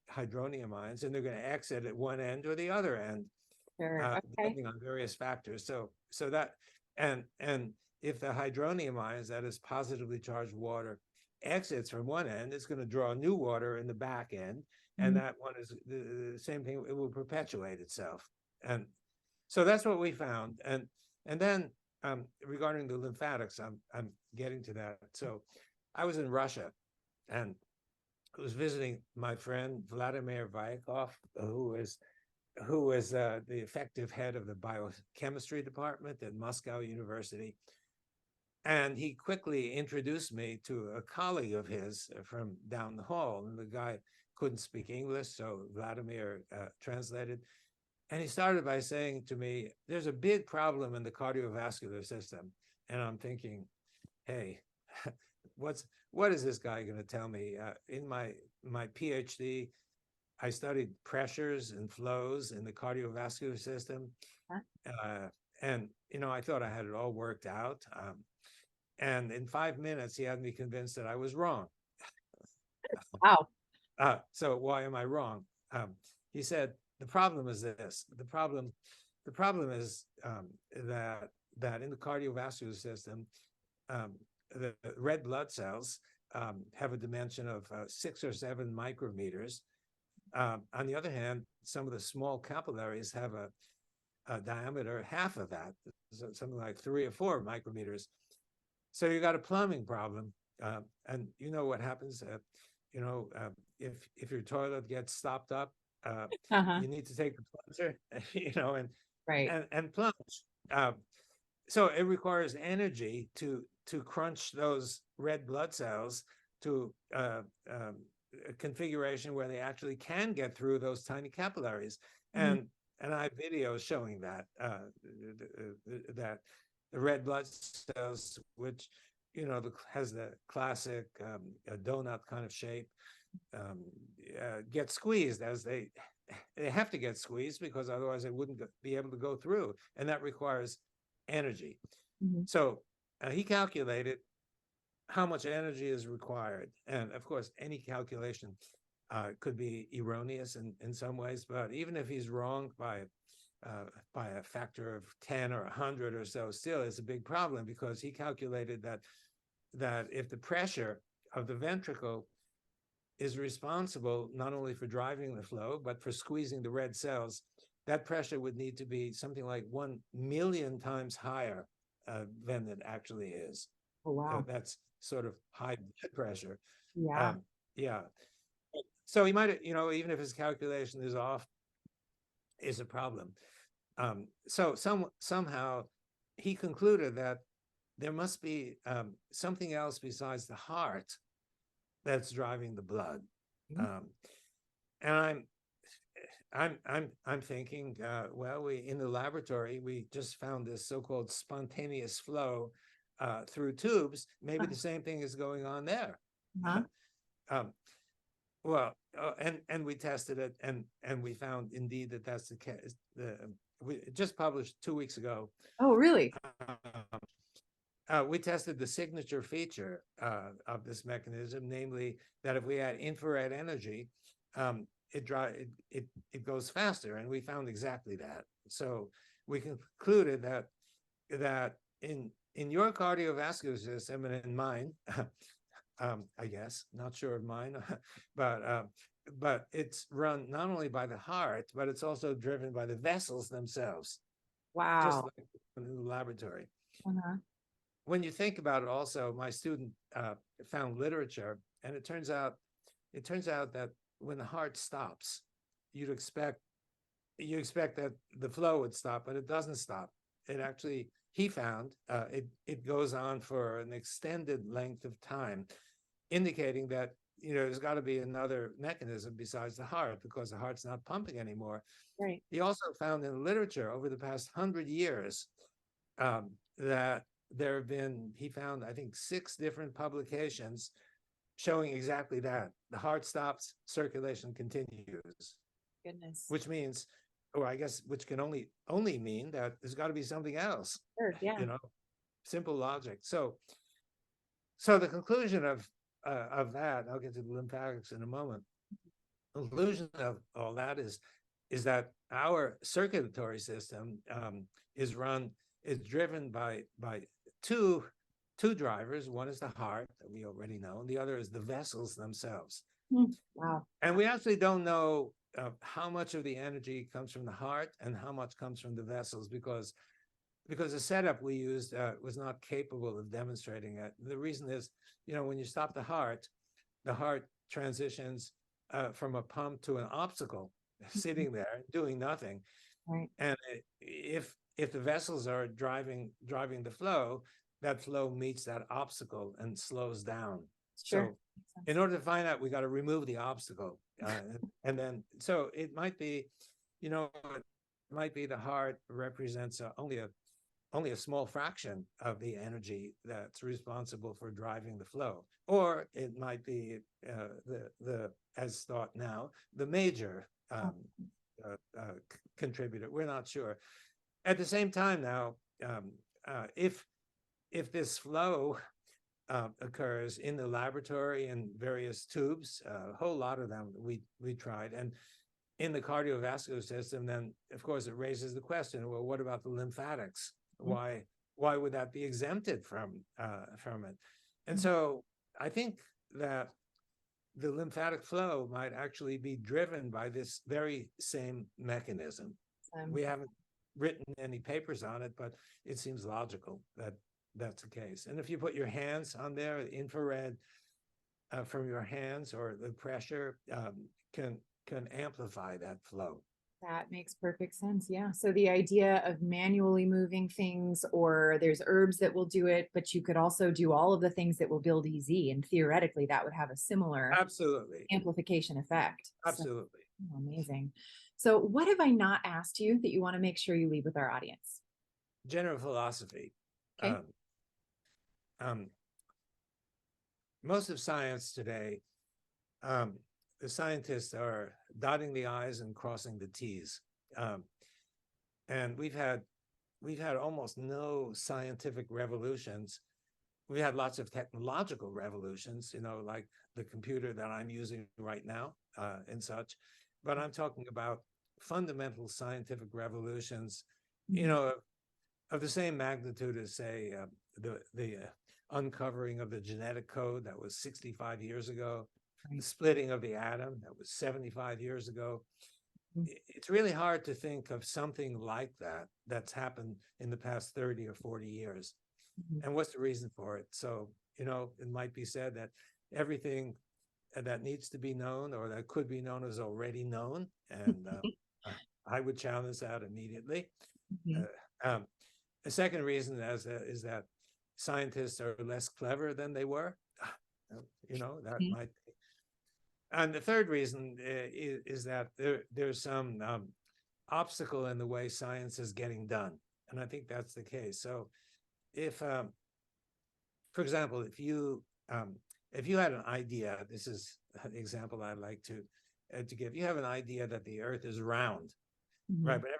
hydronium ions, and they're going to exit at one end or the other end, Sure. Okay. depending on various factors. So that, and if the hydronium ions, that is positively charged water, exits from one end, it's going to draw new water in the back end, and Mhm. that one is the same thing. It will perpetuate itself, and so that's what we found. And then regarding the lymphatics, I'm getting to that. So I was in Russia, and I was visiting my friend Vladimir Vyakov, who is the effective head of the biochemistry department at Moscow University. And he quickly introduced me to a colleague of his from down the hall. And the guy couldn't speak English, so Vladimir translated. And he started by saying to me, there's a big problem in the cardiovascular system. And I'm thinking, hey, what is this guy going to tell me? In my PhD, I studied pressures and flows in the cardiovascular system. Huh? And, I thought I had it all worked out. And in 5 minutes, he had me convinced that I was wrong. Wow. So why am I wrong? He said, the problem is this. The problem is that in the cardiovascular system, the red blood cells have a dimension of 6 or 7 micrometers. On the other hand, some of the small capillaries have a diameter half of that, so something like 3 or 4 micrometers. So you got a plumbing problem, and you know what happens. If your toilet gets stopped up, Uh-huh. you need to take the plunger, and Right. and plunge. So it requires energy to crunch those red blood cells to a configuration where they actually can get through those tiny capillaries. Mhm. And I have videos showing that that the red blood cells, which has the classic donut kind of shape, get squeezed as they have to get squeezed, because otherwise they wouldn't be able to go through, and that requires energy. Mhm. So he calculated how much energy is required, and of course any calculation could be erroneous in some ways, but even if he's wrong by a factor of 10 or 100 or so, still it's a big problem, because he calculated that if the pressure of the ventricle is responsible not only for driving the flow, but for squeezing the red cells, that pressure would need to be something like 1 million times higher than it actually is. Oh, wow. That's sort of high blood pressure. Yeah. Um, yeah. So he might, even if his calculation is off, is a problem. So somehow he concluded that there must be something else besides the heart that's driving the blood. Mhm. Um, and I'm thinking, well, we in the laboratory we just found this so-called spontaneous flow through tubes. Maybe the same thing is going on there. Uh-huh. um, well, and we tested it, and we found indeed that that's the case. We just published 2 weeks ago. Oh, really? We tested the signature feature of this mechanism, namely that if we add infrared energy, it goes faster, and we found exactly that. So we concluded that in your cardiovascular system and in mine, I guess, not sure of mine, but it's run not only by the heart, but it's also driven by the vessels themselves, just Wow. like in the laboratory. Uh-huh. When you think about it, also, my student found literature, and it turns out that when the heart stops, you expect that the flow would stop, but it doesn't stop. It actually, he found, it goes on for an extended length of time, indicating that there's got to be another mechanism besides the heart, because the heart's not pumping anymore. Right. He also found in the literature over the past 100 years that there have been, he found, I think, 6 different publications showing exactly that. The heart stops, circulation continues, Goodness. which means, or I guess, which can only mean that there's got to be something else. Sure. Yeah. Simple logic. So the conclusion of that, I'll get to the lymphatics in a moment. Conclusion of all that is that our circulatory system is driven by two drivers. One is the heart, that we already know, and the other is the vessels themselves. Wow. And we actually don't know how much of the energy comes from the heart and how much comes from the vessels, because the setup we used was not capable of demonstrating it. The reason is, when you stop the heart transitions from a pump to an obstacle, sitting there doing nothing. Right. And if the vessels are driving the flow, that flow meets that obstacle and slows down. Sure. So in order to find out, we got to remove the obstacle. And then, so it might be, the heart represents only a small fraction of the energy that's responsible for driving the flow. Or it might be the as thought now, the major contributor. We're not sure. At the same time now, if this flow occurs in the laboratory in various tubes, a whole lot of them we tried, and in the cardiovascular system, then of course it raises the question, well, what about the lymphatics? Why would that be exempted from it? And so I think that the lymphatic flow might actually be driven by this very same mechanism. We haven't written any papers on it, but it seems logical that that's the case. And if you put your hands on there, infrared from your hands, or the pressure can amplify that flow. That makes perfect sense. Yeah. So the idea of manually moving things, or there's herbs that will do it, but you could also do all of the things that will build EZ, and theoretically that would have a similar amplification effect. Absolutely. So, amazing. So what have I not asked you that you want to make sure you leave with our audience? General philosophy. Okay. Most of science today, the scientists are dotting the I's and crossing the T's. And we've had almost no scientific revolutions. We had lots of technological revolutions, like the computer that I'm using right now and such. But I'm talking about fundamental scientific revolutions, of the same magnitude as, say, the uncovering of the genetic code, that was 65 years ago. The splitting of the atom, that was 75 years ago. It's really hard to think of something like that that's happened in the past 30 or 40 years. And what's the reason for it? So, it might be said that everything that needs to be known, or that could be known, is already known. And I would challenge that immediately. The second reason is that scientists are less clever than they were. That might be. And the third reason is that there's some obstacle in the way science is getting done. And I think that's the case. So if, for example, if you had an idea, this is an example I'd like to give. You have an idea that the Earth is round, right? But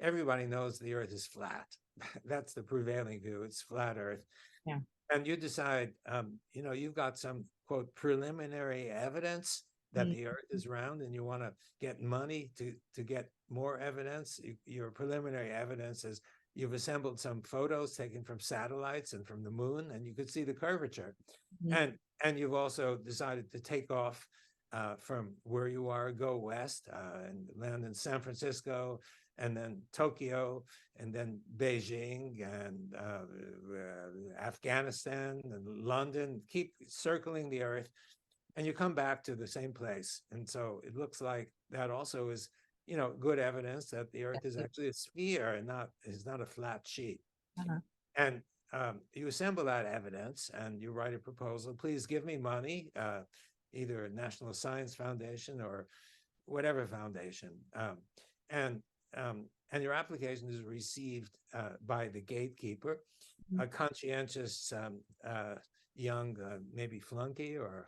everybody knows the Earth is flat. That's the prevailing view. It's flat Earth. Yeah. And you decide, you've got some, quote, preliminary evidence that the Earth is round, and you want to get money to get more evidence. Your preliminary evidence is you've assembled some photos taken from satellites and from the moon, and you could see the curvature. And you've also decided to take off from where you are, go west, and land in San Francisco, and then Tokyo, and then Beijing, and Afghanistan, and London. Keep circling the Earth, and you come back to the same place. And so it looks like that also is, good evidence that the Earth is actually a sphere and is not a flat sheet. And you assemble that evidence and you write a proposal. Please give me money, either a National Science Foundation or whatever foundation. And and your application is received by the gatekeeper, a conscientious young maybe flunky or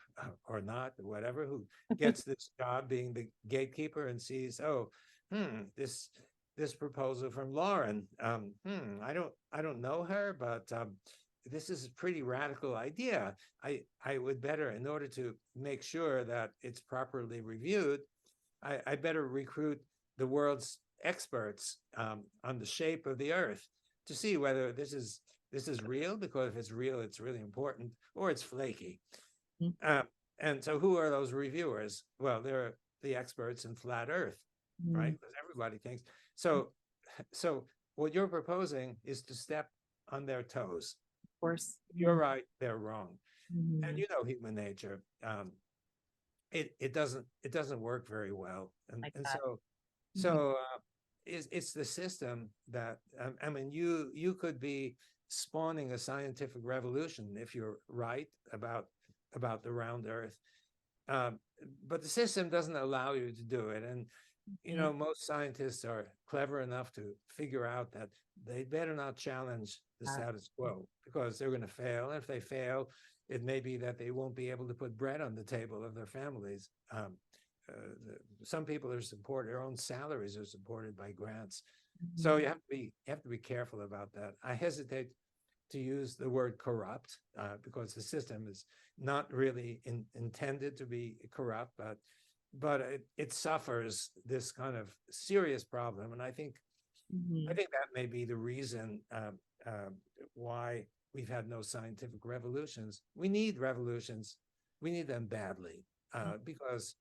not, or whatever, who gets this job being the gatekeeper and sees, oh, this proposal from Lauren, I don't know her, but this is a pretty radical idea. I would better, in order to make sure that it's properly reviewed, I better recruit the world's experts on the shape of the Earth to see whether this is real, because if it's real, it's really important, or it's flaky. And so who are those reviewers? Well, they're the experts in flat Earth, right? Because everybody thinks so. So what you're proposing is to step on their toes. Of course. You're right, they're wrong. And you know human nature. It doesn't work very well. And so it's the system that I mean, you could be spawning a scientific revolution if you're right about the round Earth, but the system doesn't allow you to do it. And you know, most scientists are clever enough to figure out that they better not challenge the status quo, because they're going to fail. And if they fail, it may be that they won't be able to put bread on the table of their families. Some people are supported; their own salaries are supported by grants. So you have to be careful about that. I hesitate to use the word corrupt because the system is not really intended to be corrupt, but it suffers this kind of serious problem, and I think that may be the reason why we've had no scientific revolutions. We need revolutions. We need them badly because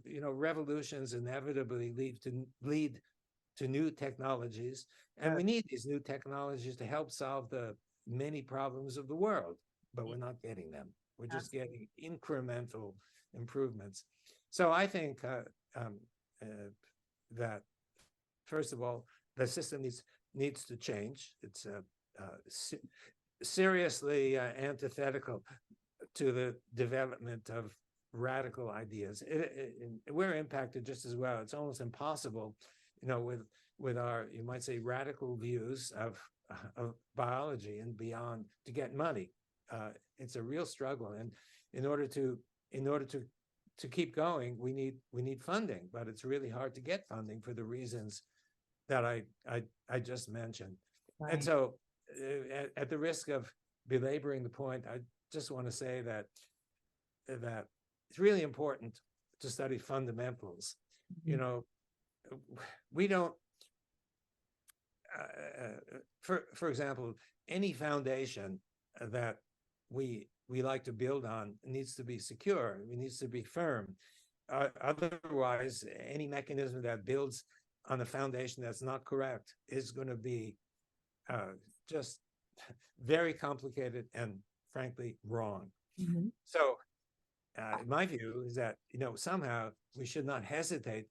you know, revolutions inevitably lead to new technologies, and we need these new technologies to help solve the many problems of the world, but we're not getting them. We're just getting incremental improvements. So I think that, first of all, the system needs to change. It's seriously antithetical to the development of radical ideas. We're impacted just as well. It's almost impossible, you know, with our, you might say, radical views of biology and beyond, to get money. It's a real struggle, and in order to keep going, we need funding, but it's really hard to get funding for the reasons that I just mentioned. Right. And so, at the risk of belaboring the point, I just want to say that it's really important to study fundamentals. You know, we don't. For example, any foundation that we like to build on needs to be secure. It needs to be firm. Otherwise, any mechanism that builds on a foundation that's not correct is going to be just very complicated and, frankly, wrong. So, my view is that, you know, somehow we should not hesitate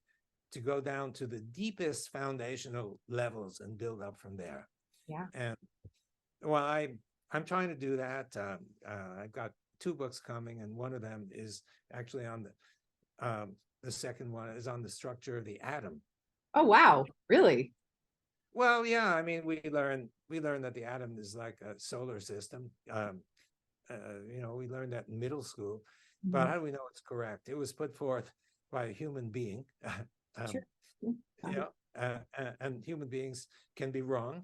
to go down to the deepest foundational levels and build up from there. Yeah. And well, I'm trying to do that. I've got 2 books coming, and one of them is actually on the second one is on the structure of the atom. Oh, wow. Really? Well, yeah. I mean, we learn that the atom is like a solar system. You know, we learned that in middle school, but how do we know it's correct? It was put forth by a human being. Sure. You know, and human beings can be wrong,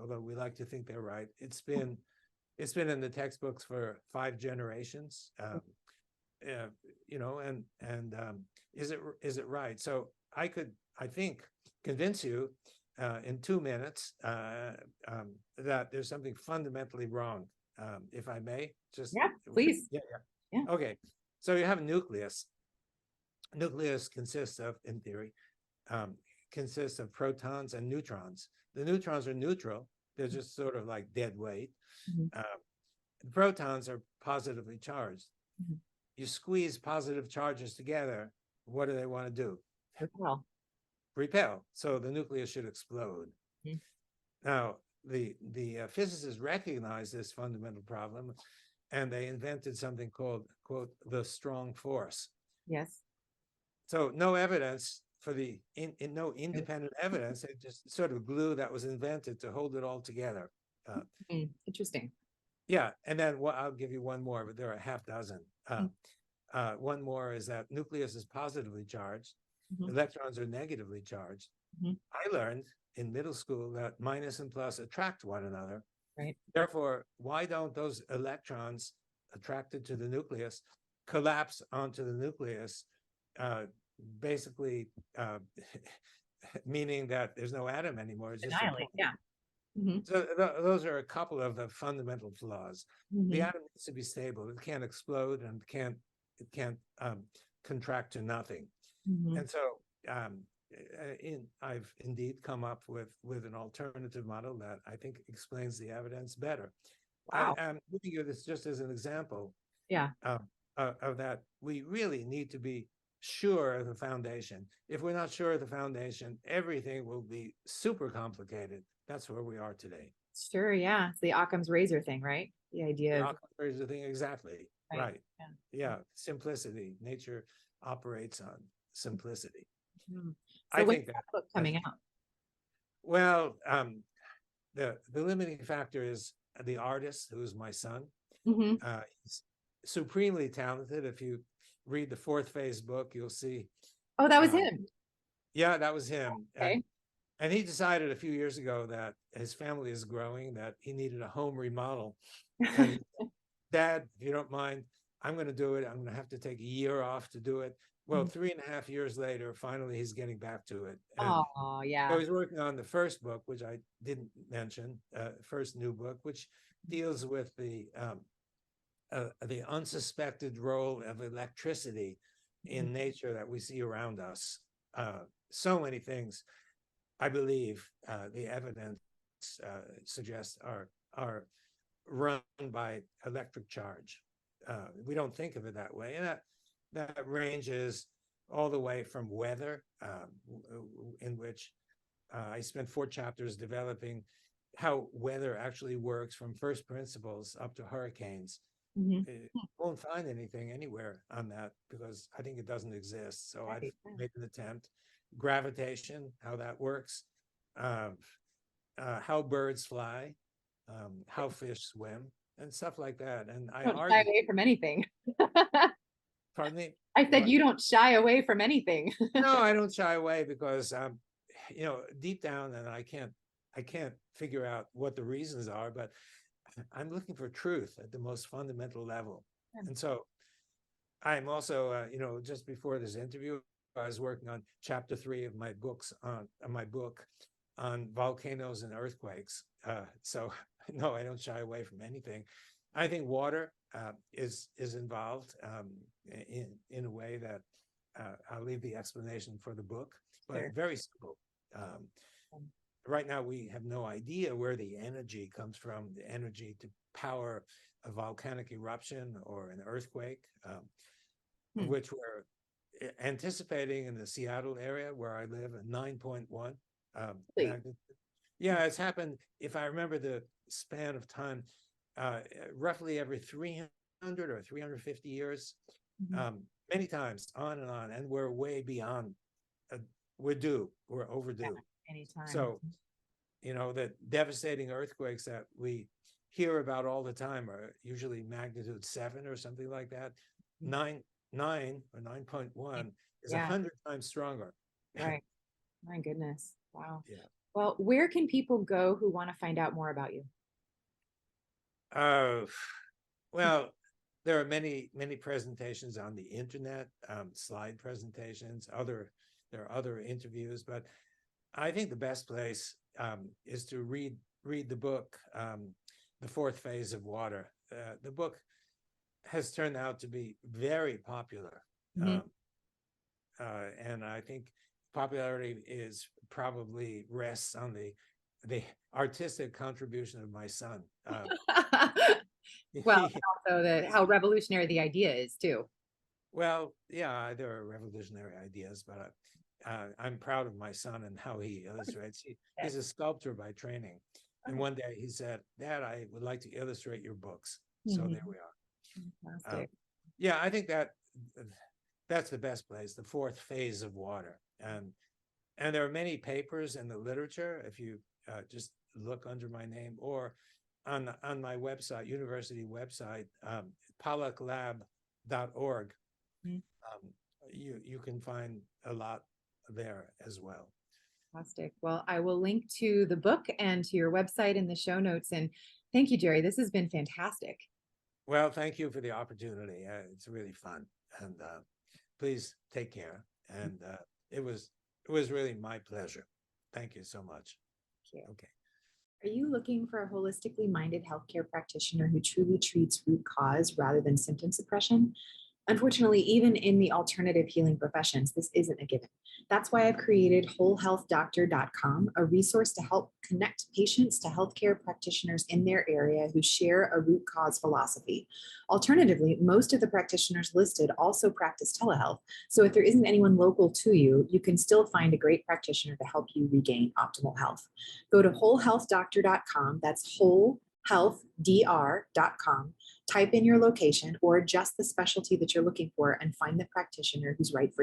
although we like to think they're right. It's been in the textbooks for 5 generations. You know, and is it right? So I think, convince you in 2 minutes that there's something fundamentally wrong. If I may, just please. Yeah. Okay. So you have a nucleus. Nucleus consists of, in theory, consists of protons and neutrons. The neutrons are neutral; they're just sort of like dead weight. The protons are positively charged. You squeeze positive charges together. What do they want to do? Repel. So the nucleus should explode. Now, the physicists recognize this fundamental problem, and they invented something called, quote, the strong force. Yes. So no evidence for no Nope. independent evidence. It just sort of glue that was invented to hold it all together. Interesting. Yeah, and then I'll give you one more, but there are a half dozen. Mm. One more is that nucleus is positively charged, Mhm. electrons are negatively charged. Mhm. I learned in middle school that minus and plus attract one another. Right. Therefore, why don't those electrons attracted to the nucleus collapse onto the nucleus, basically meaning that there's no atom anymore, it's just a Annihilate. point. Yeah. Mhm. So those are a couple of the fundamental flaws. The Mhm. atom needs to be stable. It can't explode and it can't contract to nothing. Mhm. And so I've indeed come up with an alternative model that I think explains the evidence better. Wow. I'm giving you this just as an example Yeah. of that. We really need to be sure of the foundation. If we're not sure of the foundation, everything will be super complicated. That's where we are today. Sure. Yeah. It's the Occam's razor thing, right? The idea The of Occam's razor thing, exactly. Right. Yeah. Yeah. Simplicity. Nature operates on simplicity. Mhm. I So when's think that that, book coming out? well, the limiting factor is the artist, who is my son. Mhm. He's supremely talented. If you read the Fourth Phase book, you'll see. Oh, that was Um, him. yeah, that was him. Okay. And he decided a few years ago that his family is growing, that he needed a home remodel. And he, Dad, if you don't mind, I'm going to do it. I'm going to have to take a year off to do it. Well, 3.5 years later, finally, he's getting back to it. And Oh, so yeah. he's working on the first book, which I didn't mention, first new book, which deals with the unsuspected role of electricity in nature that we see around us. So many things, I believe, the evidence suggests are run by electric charge. We don't think of it that way, and that ranges all the way from weather, in which I spent 4 chapters developing how weather actually works from first principles up to hurricanes. Mhm. Won't find anything anywhere on that because I think it doesn't exist. So I've Right. made an attempt. Gravitation, how that works, how birds fly, how fish swim, and stuff like that. And I Don't shy argue, away from anything. pardon me, I said what? you don't shy away from anything. No, I don't shy away because deep down, and I can't figure out what the reasons are, but I'm looking for truth at the most fundamental level. And so I'm also, just before this interview, I was working on chapter 3 of my book on volcanoes and earthquakes. So no, I don't shy away from anything. I think water is involved in a way that I'll leave the explanation for the book, but Sure. very simple. Um, right now, we have no idea where the energy comes from, the energy to power a volcanic eruption or an earthquake, which we're anticipating in the Seattle area where I live, a 9.1 Really? magnitude. Yeah, it's happened, if I remember the span of time, roughly every 300 or 350 years, many times, on, and we're way beyond. We're due. We're overdue. Anytime. So, the devastating earthquakes that we hear about all the time are usually magnitude 7 or something like that. 9 or 9.1 is Yeah. 100 times stronger. Right. My goodness. Wow. Yeah. Well, where can people go who want to find out more about you? Well, there are many presentations on the internet, slide presentations. There are other interviews, but I think the best place is to read the book, The Fourth Phase of Water. The book has turned out to be very popular, and I think popularity is probably rests on the artistic contribution of my son. Well, also how revolutionary the idea is too. Well, yeah, there are revolutionary ideas, but I'm proud of my son and how he illustrates. He's a sculptor by training. And one day he said, "Dad, I would like to illustrate your books." So there we are. Fantastic. Yeah, I think that's the best place, the fourth phase of water. And there are many papers in the literature, if you just look under my name or on my website, university website, pollacklab.org. Mhm. You can find a lot there as well. Fantastic. Well, I will link to the book and to your website in the show notes. And thank you, Jerry. This has been fantastic. Well, thank you for the opportunity. It's really fun, and please take care. And it was really my pleasure. Thank you so much. Thank you. Okay. Are you looking for a holistically minded healthcare practitioner who truly treats root cause rather than symptom suppression? Unfortunately, even in the alternative healing professions, this isn't a given. That's why I've created wholehealthdoctor.com, a resource to help connect patients to healthcare practitioners in their area who share a root cause philosophy. Alternatively, most of the practitioners listed also practice telehealth. So if there isn't anyone local to you, you can still find a great practitioner to help you regain optimal health. Go to wholehealthdoctor.com. That's wholehealthdr.com. Type in your location or adjust the specialty that you're looking for and find the practitioner who's right for you.